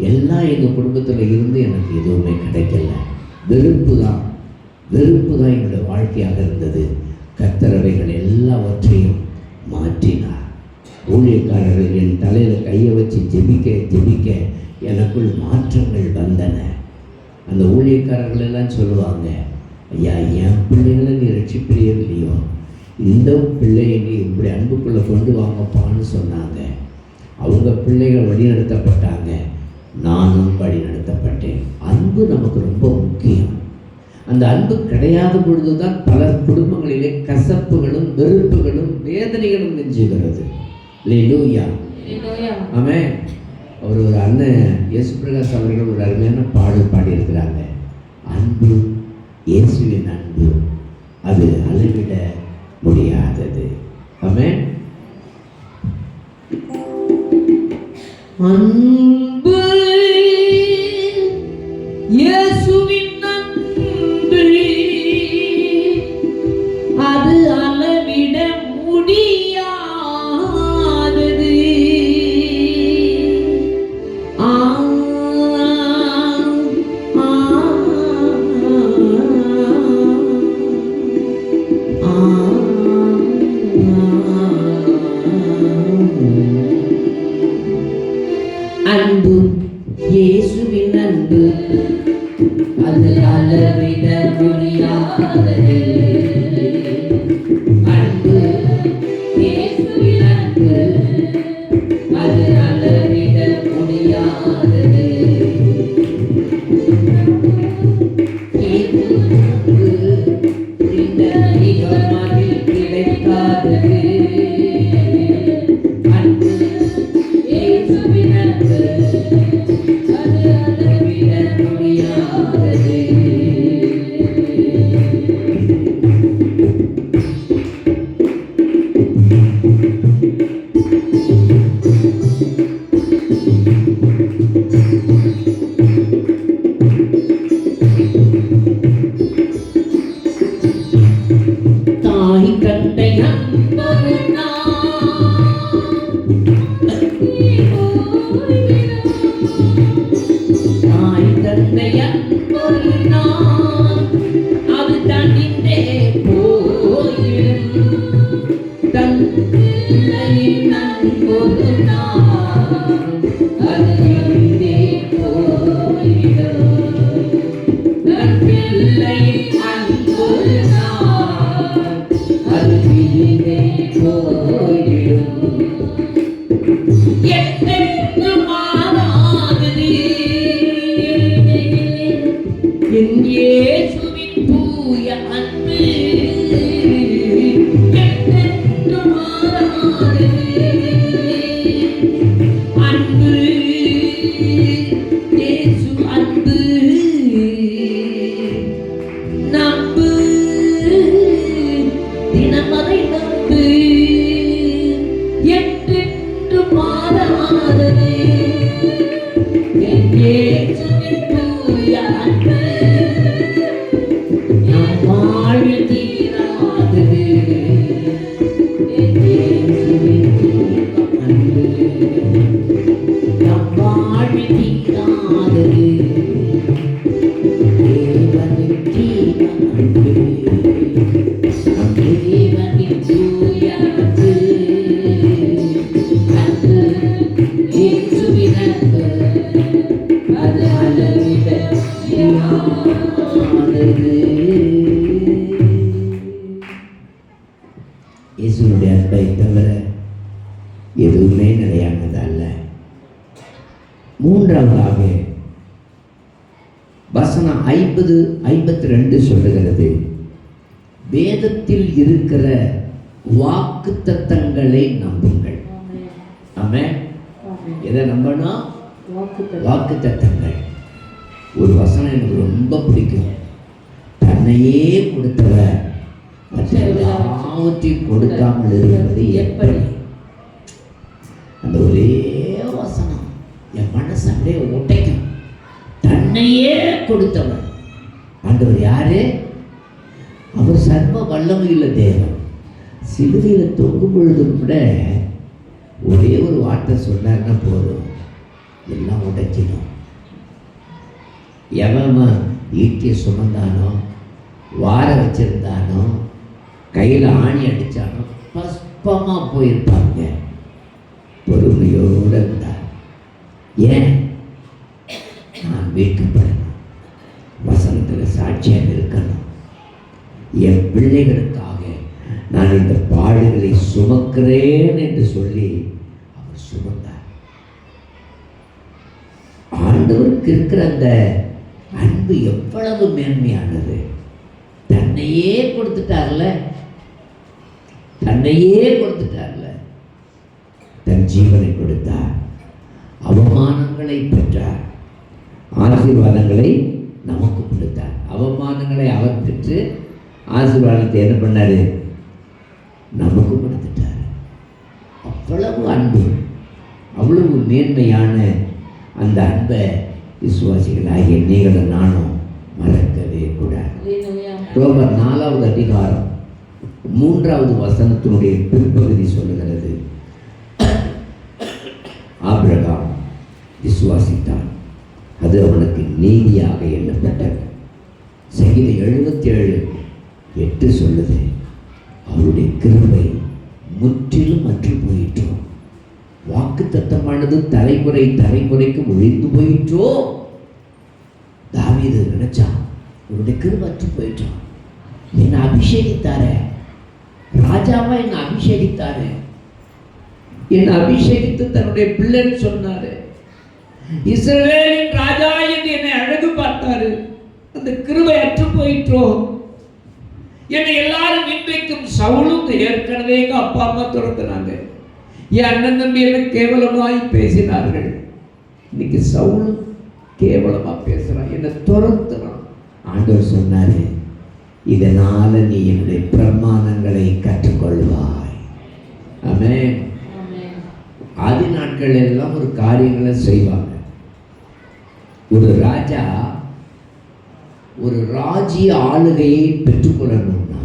S1: எல்லாம் எங்கள் குடும்பத்தில் இருந்து எனக்கு எதுவுமே கிடைக்கல. வெறுப்பு தான் என்னுடைய வாழ்க்கையாக இருந்தது. கர்த்தரவைகள் எல்லாவற்றையும் மாற்றினார். ஊழியக்காரர்கள் என் தலையில் கையை வச்சு ஜெபிக்க எனக்குள் மாற்றங்கள் வந்தன. அந்த ஊழியக்காரர்கள் எல்லாம் சொல்லுவாங்க, ஐயா என் பிள்ளைகளை நீ ரட்சிப்பிலையோ இல்லையோ, இந்த பிள்ளையை நீ இப்படி அன்புக்குள்ளே கொண்டு வாங்கப்பான்னு சொன்னாங்க. அவங்க பிள்ளைகள் வழி நடத்தப்பட்டாங்க, நானும் வழி நடத்தப்பட்டேன். அன்பு நமக்கு ரொம்ப முக்கியம். அந்த அன்பு கிடையாத பொழுது தான் பலர் குடும்பங்களிலே கசப்புகளும் வெறுப்புகளும் வேதனைகளும் நெஞ்சுகிறது. அல்லேலூயா, ஆமென். அவர் ஒரு அண்ணன் இயேசு பிரகாஷ் அவர்கள் ஒரு அருமையான பாடல் பாடியிருக்கிறாங்க. அன்பு, இயேசுவின் அன்பு, அது அளவிட முடியாதது. ஆமென்.
S3: அன்பு, இயேசுவின் அன்பு, அது அளவிட முடியாதது. ஆ, ஆ, ஆ, அன்பு, இயேசுவின் அன்பு, அது அளவிட முடியாதது. அன்பு, இயேசுவின் அன்பு, அது அளவிட முடியாதது. இயேசுவின் அன்பு இந்த நிகழ்வில் கிடைக்காதது. அன்பு, இயேசுவின் அன்பு, அது அளவிட முடியாதது. தாய் தந்தை அன்பொரு தாய் தந்தை அன்பொரு அது தனிந்தே போயிடும். தந்தையின் அன்பொரு அது தனிந்தே போயிடும். தன் பிள்ளையின் அன்பொரு அது தனிந்தே போயிடும். என்றென்று மாறாதது என் இயேசுவின் தூய அன்பு. என்றென்று மாறாதது அன்பு, இயேசு அன்பு. நம்பு, தினமறை நம்பு, என்றென்று மாறாதது என் இயேசுவின் தூய அன்பு. நம் வாழ்வில் தீராதது என் இயேசுவின் தூய அன்பு. நம் வாழ்வில் தீராதது தேவனின் தீய அன்பு. நம் தேவனின் தூய அன்பு. அன்பு, இயேசுவின் அன்பு, அது அளவிட முடியாதது. இயேசுனுடைய அன்பை தவிர எதுவுமே நிலையானது அல்ல. மூன்றாவதாக வசனம் 50-52 சொல்லுகிறது, வேதத்தில் இருக்கிற வாக்குத்தத்தங்களை நம்புங்கள். ஆமென். எதை நம்பணும்? வாக்குத்தத்தங்கள். ஒரு வசனம் எனக்கு ரொம்ப பிடிக்கும். தன்னையே கொடுத்தவர் மற்ற எல்லாவற்றையும் கொடுக்காமல் இருப்பது எப்படி? அந்த ஒரே வசனம் என் மனசு அப்படியே உடைக்கும். தன்னையே கொடுத்தவர் ஆண்டவர் யாரு? அவர் சர்வ வல்லமையுள்ள தேவன். சிலுவையில் தொங்கும் பொழுதும் கூட ஒரே ஒரு வார்த்தை சொன்னார்னா போதும், எல்லாம் உடைச்சிடும். எவன் ஈட்டியை சுமந்தானோ, வார வச்சிருந்தானோ, கையில் ஆணி அடித்தானோ பஸ்பமாக போயிருப்பாங்க. பொறுமையோடு இருந்தார். ஏன்? நான் மீட்கப்படணும், வசனத்தில் சாட்சியாக இருக்கணும், என் பிள்ளைகளுக்காக நான்
S1: நான் இந்த பாடுகளை சுமக்கிறேன் என்று சொல்லி அவர் சுமந்தார். ஆண்டவருக்கு இருக்கிற அந்த அன்பு எவ்வளவு மேன்மையானது. தன்னையே கொடுத்துட்டார்ல, தன்னையே கொடுத்துட்டார்ல. தன் ஜீவனை கொடுத்தார், அவமானங்களை பெற்றார், ஆசீர்வாதங்களை நமக்கு கொடுத்தார். அவமானங்களை அவர் பெற்று ஆசீர்வாதத்தை என்ன பண்ணாரு? நமக்கு கொடுத்துட்டார். அவ்வளவு அன்பு, அவ்வளவு மேன்மையான அந்த அன்பை விசுவாசிகளாகிய நீங்களும் நானும் மறக்கவே கூடாது. ரோமர் 4வது அதிகாரம் 3வது வசனத்தினுடைய பிற்பகுதி சொல்லுகிறது, ஆபிரகாம் விசுவாசித்தான், அது அவனுக்கு நீதியாக எண்ணப்பட்டது. சங்கீதம் 77:8 சொல்லுது, அவருடைய கிருபை முற்றிலும் அற்று போயிற்றோ, வாக்கு தத்தமானது தலைமுறை தலைமுறைக்கு ஒழிந்து போயிற்றோ. தாவீது நினைச்சான், அவருடைய கிருபை அற்று போயிட்டான். என்னை அபிஷேகித்தாரு, ராஜாவா என்னை அபிஷேகித்தாரு, என்னை அபிஷேகித்து தன்னுடைய பிள்ளைன்னு சொன்னாரு, இஸ்ரவேலின் ராஜா என்று என்னை அழகு பார்த்தாரு. அந்த கிருபை அற்று போயிற்றோ. என்னை எல்லாரும் இன்றைக்கும் சவுலும் ஏற்கனவே எங்க அப்பா அம்மா துரத்துனாங்க, என் அண்ணன் தம்பி எல்லாம் கேவலமாய் பேசினார்கள். இன்னைக்கு சவுலும் கேவலமா பேசுறான், என்னை துரத்துறான். ஆண்டவர் சொன்னாரு, இதனால நீ என்னுடைய பிரமாணங்களை கற்றுக்கொள்வாய். ஆமென். ஆதி நாட்கள் எல்லாம் ஒரு காரியங்களை செய்வாங்க. ஒரு ராஜா ஒரு ராஜ்ய ஆளுகையை பெற்றுக்கொள்ளணும்னா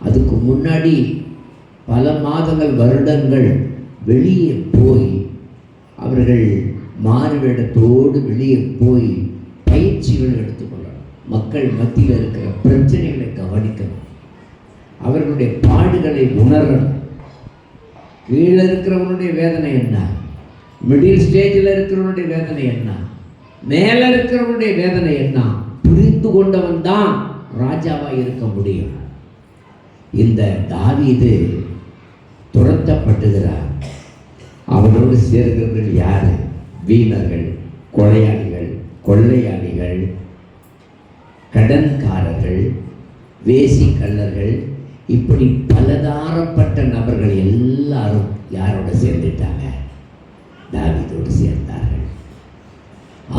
S1: அதுக்கு முன்னாடி பல மாதங்கள் வருடங்கள் வெளியே போய் அவர்கள் மாறுவேடத்தோடு வெளியே போய் பயிற்சிகள் எடுத்துக்கொள்ளணும். மக்கள் மத்தியில் இருக்கிற பிரச்சனைகளை கவனிக்கணும், அவர்களுடைய பாடுகளை உணரணும். கீழே இருக்கிறவனுடைய வேதனை என்ன, மிடில் ஸ்டேஜில் இருக்கிறவனுடைய வேதனை என்ன, மேலே இருக்கிறவனுடைய வேதனை என்ன, புரிந்து கொண்டவன் தான் ராஜாவாக இருக்க முடியும். இந்த தாவீது துரத்தப்பட்டுகிறார். அவனோடு சேர்கிறவர்கள் யாரு? வீணர்கள், கொலையாளிகள், கொள்ளையாளிகள், கடன்காரர்கள், வேசி கள்ளர்கள், இப்படி பலதாரப்பட்ட நபர்கள் எல்லாரும் யாரோட சேர்ந்துட்டாங்க? தாவீதோடு சேர்ந்தார்கள்.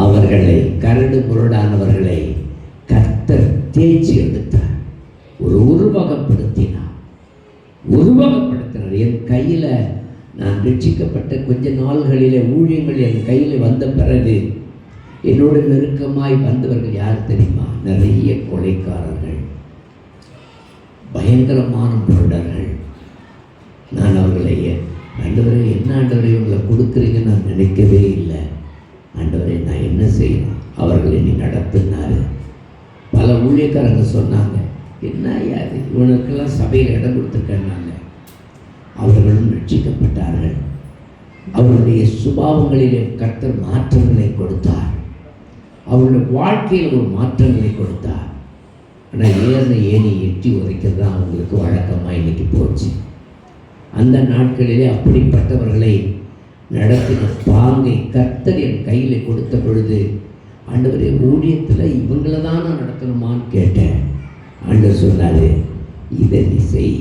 S1: அவர்களை, கரடு முரடானவர்களை கர்த்தர் தேய்ச்சி எடுத்தார், ஒரு உருவகப்படுத்தினார். என் கையில் நான் ரட்சிக்கப்பட்ட கொஞ்ச நாள்களிலே ஊழியங்கள் என் கையில் வந்த பிறகு என்னோட நெருக்கமாய் வந்தவர்கள் யார் தெரியுமா? நிறைய கொலைக்காரர்கள், பயங்கரமான முரடர்கள். நான் அவர்களை, ஆண்டவரே என்ன ஆண்டவரை உங்களை கொடுக்குறீங்கன்னு நான் நினைக்கவே இல்லை. ஆண்டவரை நான் என்ன செய்யணும்? அவர்களை நீ நடத்தினாரு. பல ஊழியக்காரங்க சொன்னாங்க, என்ன யாரு இவனுக்கெல்லாம் சபையில் இடம் கொடுத்துருக்கனாங்க. அவர்களும் ரட்சிக்கப்பட்டார்கள். அவருடைய சுபாவங்களிலே கர்த்தர் மாற்றங்களை கொடுத்தார், அவருடைய வாழ்க்கையில் ஒரு மாற்றங்களை கொடுத்தார். ஆனால் ஏறின ஏணி எட்டி உதைக்கிறது தான் அவங்களுக்கு வழக்கமாக இன்னைக்கு போச்சு. அந்த நாட்களிலே அப்படிப்பட்டவர்களை நடத்தின பாங்கை கர்த்தர் என் கையில் கொடுத்த பொழுது, ஆண்டவரே ஊழியத்தில் இவங்கள தான் நான் நடத்தணுமான்னு கேட்டேன். ஆண்டவர் சொன்னார், இதை நீ செய்,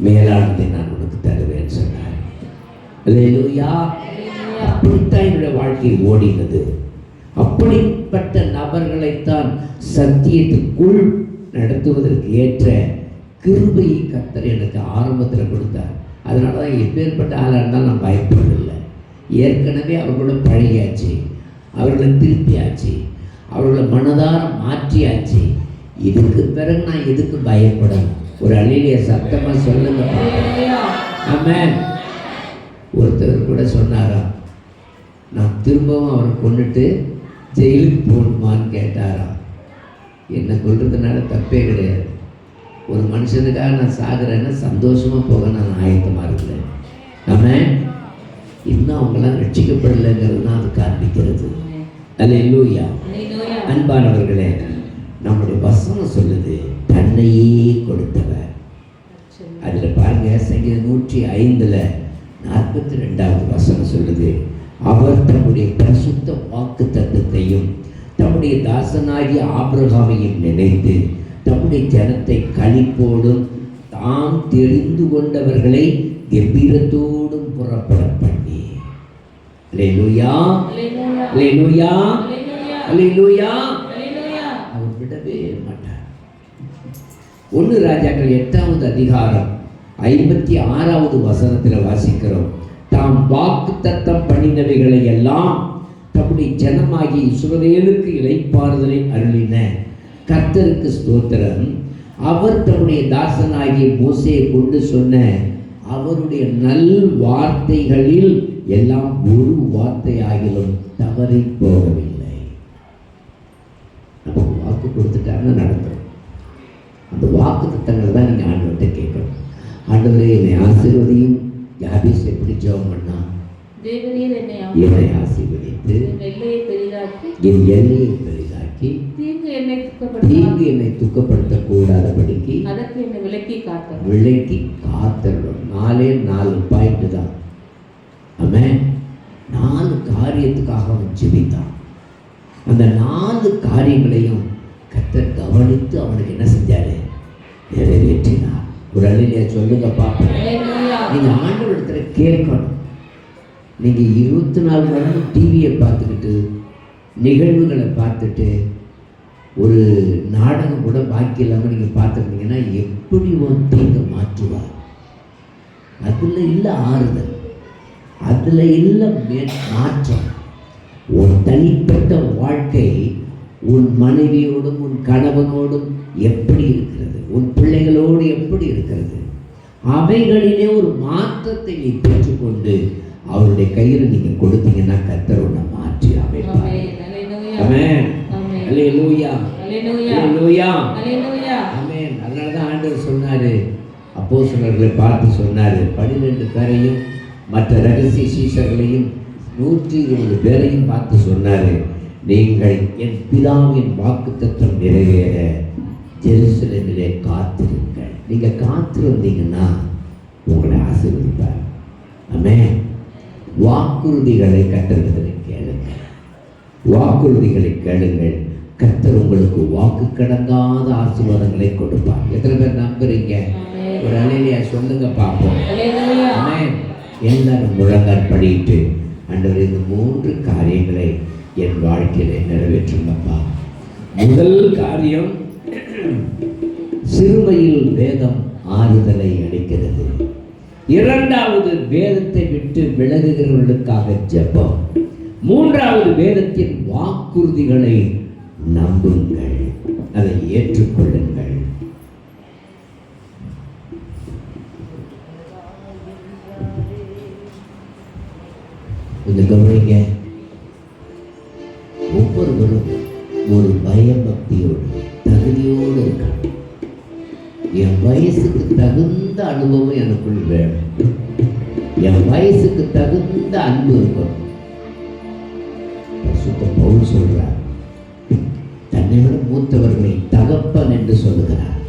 S1: மேலானதை நான் உனக்கு தருவேன்னு சொன்னார். அல்லேலூயா. அப்படித்தான் என்னுடைய வாழ்க்கை ஓடினது. அப்படிப்பட்ட நபர்களைத்தான் சத்தியத்துக்குள் நடத்துவதற்கு ஏற்ற கிருபையை கர்த்தர் எனக்கு ஆரம்பத்தில் கொடுத்தார். அதனால தான் எப்பேற்பட்ட ஆளாக இருந்தாலும் நான் பயப்படுறதில்லை. ஏற்கனவே அவர்களோட பழகியாச்சு, அவர்களை திருப்பியாச்சு, அவர்களை மனதார மாற்றியாச்சு. இதுக்கு பிறகு நான் எதுக்கு பயப்படணும்? ஒரு அழிலிய சத்தமாக சொல்லுங்க. ஆமென். ஒருத்தர் கூட சொன்னாரா, நான் திரும்பவும் அவரை கொண்டுட்டு ஜெயிலுக்கு போகணுமான்னு கேட்டாராம். என்னை கொள்றதுனால தப்பே கிடையாது. ஒரு மனுஷனுக்காக நான் சாகுறேன்னா சந்தோஷமாக போக நான் ஆயத்தமாக இருக்கிறேன். ஆமென். இன்னும் அவங்களாம் ரட்சிக்கப்படலைங்கிறது தான் அது காண்பிக்கிறது. அல்லேலூயா. அன்பானவர்களே, நம்முடைய வசனம் சொல்லுது, தன்னையே கொடுத்தவர். அதில் பாருங்க, சங்கீதம் 105 42வது வசனம் சொல்லுது, அவர் தம்முடைய பரிசுத்த வாக்கு தத்தத்தையும் தம்முடைய தாசனாகிய ஆபிரகாமையும் நினைத்து தம்முடைய ஜனத்தை களிப்போடும் தாம் தெரிந்து கொண்டவர்களை கம்பீரத்தோடும் புறப்பட பண்ணி. அல்லேலூயா, அல்லேலூயா, அல்லேலூயா. அவர் விடவே மாட்டார். 1 ராஜாக்கள் 8வது அதிகாரம் 56வது வசனத்தில் வாசிக்கிறோம், தாம் வாக்கு தத்தம் பண்ணினவைகளை எல்லாம் தம்முடைய ஜனமாகி இஸ்ரவேலுக்கு இளைப்பாறுதலை அருளின கர்த்தருக்கு ஸ்தோத்திரம். அவர் தம்முடைய தாசனாகிய மோசேயை கொண்டு சொன்ன அவருடைய நல் வார்த்தைகளில் எல்லாம் ஒரு வார்த்தையாகிலும் தவறி போகவில்லை. நமக்கு வாக்கு கொடுத்துட்டாருன்னு நடக்கும். அந்த வாக்கு தத்தங்களை தான் நீங்கள் ஆண்டவர்கிட்ட கேட்கணும். ஆண்டவரே, என்னை ஆசீர்வதியும். யாபேஸ் எப்படி ஜெபம் பண்ணா? என்னை ஆசீர்வதித்து என் எல்லையை பெரிதாக்கி தீங்கு என்னை துக்கப்படுத்தக்கூடாதபடிக்கு விலக்கி காத்தருளும். 4 பாயிண்ட் தான். அவன் 4 காரியத்துக்காக அவன் ஜெபித்தான். அந்த 4 காரியங்களையும் கர்த்தர் கவனித்து அவனுக்கு என்ன செஞ்சாரு? நிறைவேற்றினார். ஒரு அழிலையா சொல்லுங்க பாப்போம். நீங்க ஆண்டவரிடத்துல கேட்கணும். நீங்க 24 மணி நேரம் டிவியை பார்த்துக்கிட்டு நிகழ்வுகளை பார்த்துட்டு ஒரு நாடகம் கூட பாக்கி இல்லாமல் நீங்கள் பார்த்துருந்தீங்கன்னா எப்படி தீங்க மாற்றுவார்? அதில் இல்லை ஆறுதல், அதில் இல்லை மாற்றம். உன் தனிப்பட்ட வாழ்க்கை உன் மனைவியோடும் உன் கணவனோடும் எப்படி இருக்கிறது, உன் பிள்ளைகளோடு எப்படி இருக்கிறது, அவைகளிலே ஒரு மாற்றத்தை நீ பெற்றுக்கொண்டு அவருடைய கையில் நீங்கள் கொடுத்தீங்கன்னா கர்த்தர் உன்னை மாற்றி அமைப்பார். ஆமென், அல்லேலூயா, அல்லேலூயா, ஆமென். அதனால தான் ஆண்டவர் சொன்னார், அப்போஸ்தலர்களை பார்த்து சொன்னார், 12 பேரையும் மற்ற ரகசிய சீஷர்களையும் 120 பேரையும் பார்த்து சொன்னார், நீங்கள் என் பிதாவின் வாக்குத்தத்தம் நிறைவேற ஜெருசலேமிலே காத்திருங்கள். நீங்கள் காத்திருந்தீங்கன்னா உங்களை ஆசீர்வதிப்பார். ஆமென். வாக்குறுதிகளை கர்த்தரிடத்தில் கேளுங்கள். வாக்குறுதிகளை கேளுங்கள். கர்த்தர் உங்களுக்கு வாக்கு கடங்காத ஆசீர்வாதங்களை கொடுப்பார். எத்தனை பேர் நம்புறீங்க? ஒரு அல்லேலூயா சொல்லுங்க பார்ப்போம். ஆமென். எல்லாரும் முழங்கால் படிட்டு, ஆண்டவரே, இந்த 3 காரியங்களை என் வாழ்க்கையில நிறைவேற்றுங்கப்பா. முதல் காரியம், சிறுமையில் வேதம் ஆறுதலை அளிக்கிறது. 2வது, வேதத்தை விட்டு விலகுகிறவர்களுக்காக ஜெபம். 3வது, வேதத்தின் வாக்குறுதிகளை நம்புங்கள், அதை ஏற்றுக்கொள்ளுங்கள். கொஞ்சம் கவனிங்க. ஒவ்வொருவரும் ஒரு பயபக்தியோடு தகுதியோடு இருக்காங்க. என் வயசுக்கு தகுந்த அனுபவம் எனக்குள் வேணும். என் வயசுக்கு தகுந்த அன்பு இருக்கும். பரிசுத்த பவுல் சொல்றார், தன்னை விட மூத்தவர்களை தகப்பன் என்று சொல்லுகிறார்.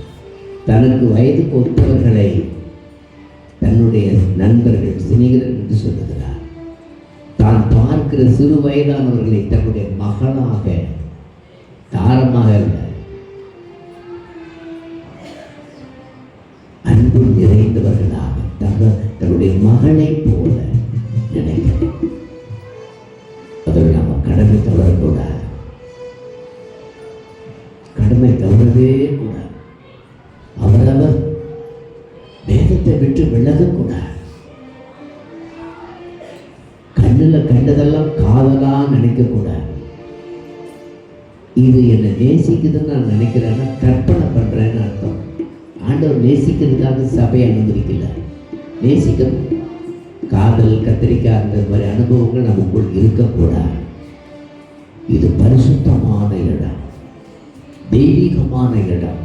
S1: தனக்கு வயதுக்கு ஒத்தவர்களை தன்னுடைய நண்பர்கள், சிநேகிதர் என்று சொல்லுகிறார். தான் பார்க்கிற சிறு வயதானவர்களை தன்னுடைய மகளாக, தாரமாக அல்ல, அன்பு நிறைந்தவர்களாக தன்னுடைய மகளை போல நினைக்கிறேன். அதில் நாம கடமை தவறக்கூடாது. கடமை தவறவே கூடாது. அவரவர் வேதத்தை விட்டு விலகக்கூடாது. கண்ணில் கண்டதெல்லாம் காதலா நினைக்கக்கூடாது. இது என்னை நேசிக்குதுன்னு நான் நினைக்கிறேன்னா கற்பனை பண்றேன்னு அர்த்தம். ஆண்டவர் நேசிக்கிறதுக்காக சபையை அனுமதிக்கல. நேசிக்கணும். காதல், கத்திரிக்காய், அந்த மாதிரி அனுபவங்கள் நமக்குள் இருக்கக்கூடாது. இது பரிசுத்தமான இடம், தெய்வீகமான இடம்.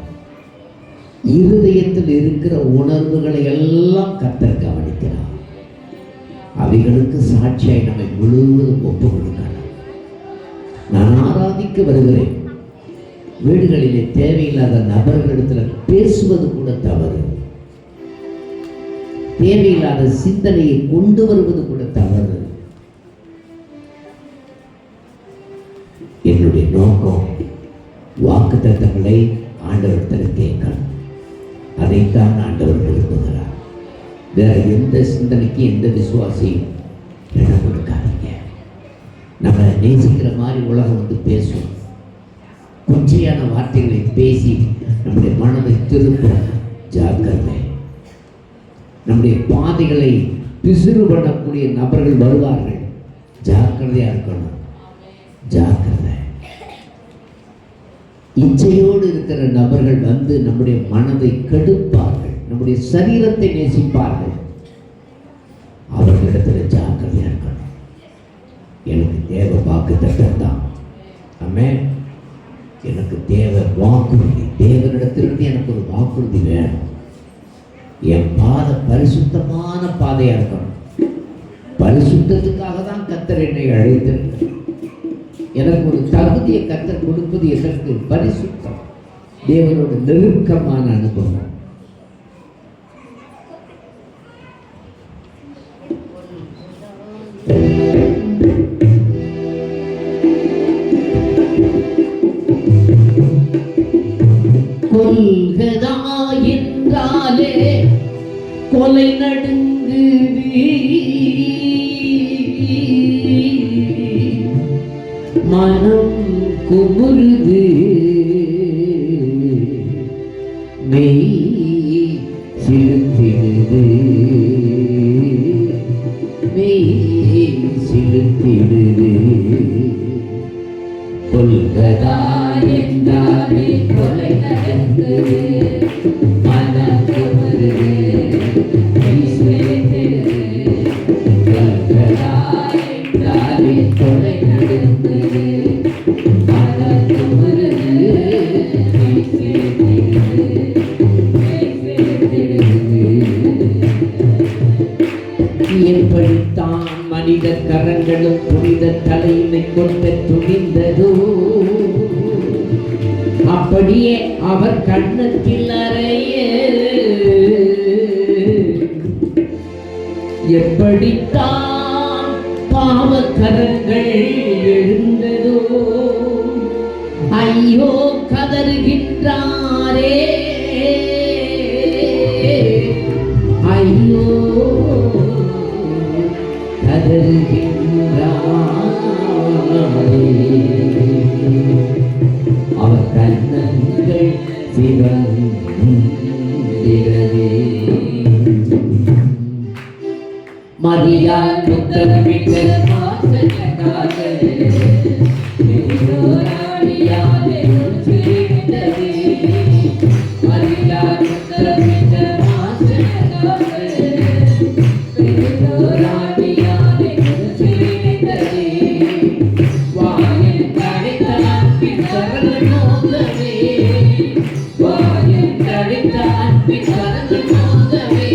S1: இருதயத்தில் இருக்கிற உணர்வுகளை எல்லாம் கர்த்தர் கவனிக்கிறார். அவைகளுக்கு சாட்சியாய் நம்மை முழுவதும் ஒப்பு கொடுக்கலாம். நான் ஆராதிக்க வருகிறேன். வீடுகளிலே தேவையில்லாத நபர்களிடத்தில் பேசுவது கூட தவறு. தேவையில்லாத சிந்தனையை கொண்டு வருவது கூட தவறு. என்னுடைய நோக்கம் வாக்குத்தத்தங்களை ஆண்டவரிடத்தில் கேட்கணும். அதைத்தான் ஆண்டவர் விரும்புகிறார். வேற எந்த சிந்தனைக்கு எந்த விசுவாசியும் இடம் கொடுக்காதீங்க. நம்ம நேசிக்கிற மாதிரி உலகம் வந்து பேசும், கொச்சையான வார்த்தைகளை பேசி நம்முடைய மனதை திருப்ப ஜாக்கிரதை. நம்முடைய பாதைகளை பிசுறு பண்ணக்கூடிய நபர்கள் வருவார்கள், ஜாக்கிரதையா இருக்கணும். ஜாக்கிரதை. இச்சையோடு இருக்கிற நபர்கள் வந்து நம்முடைய மனதை கெடுப்பார்கள், நம்முடைய சரீரத்தை நேசிப்பார்கள். அவர்களிடத்தில் ஜாக்கிரதையா இருக்கணும். எனக்கு தேவை வாக்குத்தத்தம் தான். ஆமென். எனக்கு தேவை வாக்குறுதி. தேவனிடத்திலிருந்து எனக்கு ஒரு வாக்குறுதி வேணும். என் பாதை பரிசுத்தமான பாதையா இருக்கணும். பரிசுத்தத்துக்காக தான் கர்த்தர் என்னை அழைத்திருக்கிறார். எனக்கு ஒரு தகுதியை கர்த்தர் கொடுப்பது எதற்கு? பரிசுத்தம், தேவனோட நெருக்கமான அனுபவம். கொல்கதா என்றாலே கொலை நடுங்குது, மனம் குமுறுது, மெய் சிலுத்திடுது, மெய் சிலுத்திடுது. கொல்கதா என்றாலே கொலை நடந்தது, மனம் குமுறுது, மெய் சிலுத்திடுது. கொல்கதா என்றாலே கொலை நடந்தது, மனம் குமுறுது, மெய் சிலுத்திடுது, மெய் சிலுத்திடுது. எப்படித்தான் மனித கரங்களும் புனித தலையினை கொண்ட துணிந்ததோ, அப்படியே அவர் கண்ணத்தில் அறைய. எப்படித்தான் பாவக்கரங்கள் எழுந்ததோ, ஐயோ கதறுகின்றாரே, ஐயோ அவர் கண்ணங்கள் சிவந்திரவே. மரியாள் முத்தமிட்ட மாசக்காக ராணியாலே சிரித்தது, மரியாள் முத்தமிட்ட மாசக்காக ராணியாலே சிரித்தது. வாயில் கடித்த அன்பின் கரங்கள் நோக்கவே, வாயில் கடித்த அன்பின் கரங்கள் நோக்கவே.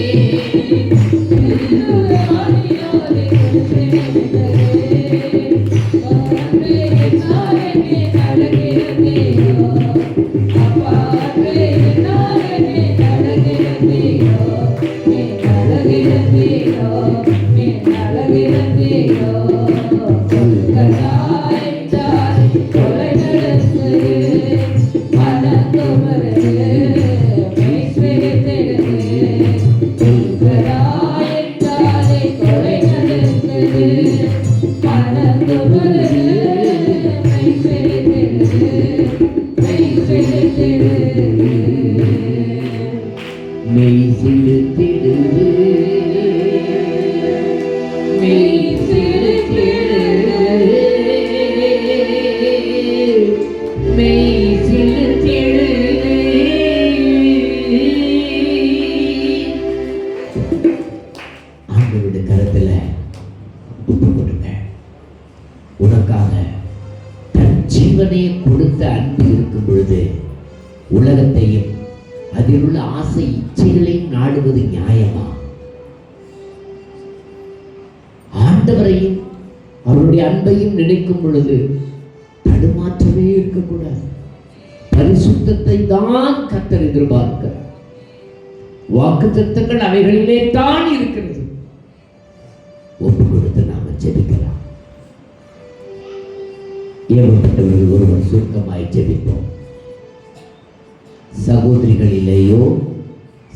S1: மெய் சிலுத்திடுது, மெய் சிலுத்திடுது, மெய் சிலுத்திடுது. ஆண்டவருடைய கரத்துல ஒப்பு கொடுங்க. உனக்காக தன் ஜீவனை கொடுத்த அன்பு இருக்கும் பொழுது உலகத்தையும் அதில் உள்ள ஆசை இச்சைகளையும் நாடுவது நியாயமா? ஆண்டவரையும் அவருடைய அன்பையும் நினைக்கும் பொழுது தடுமாற்றமே இருக்கக்கூடாது. பரிசுத்தத்தை தான் கர்த்தர் எதிர்பார்க்கிறார். வாக்குத்தத்தங்கள் அவைகளிலே தான் இருக்கிறது. ஒப்பு கொடுத்து நாம ஜெபிக்கலாம். ஏவப்பட்டவர்கள் ஒருவர் சுருக்கமாய் ஜெபிப்போம். சகோதரிகளிலேயோ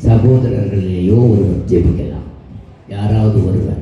S1: சகோதரர்களிலேயோ ஒருவர் ஜெபிக்கலாம். யாராவது ஒருவர்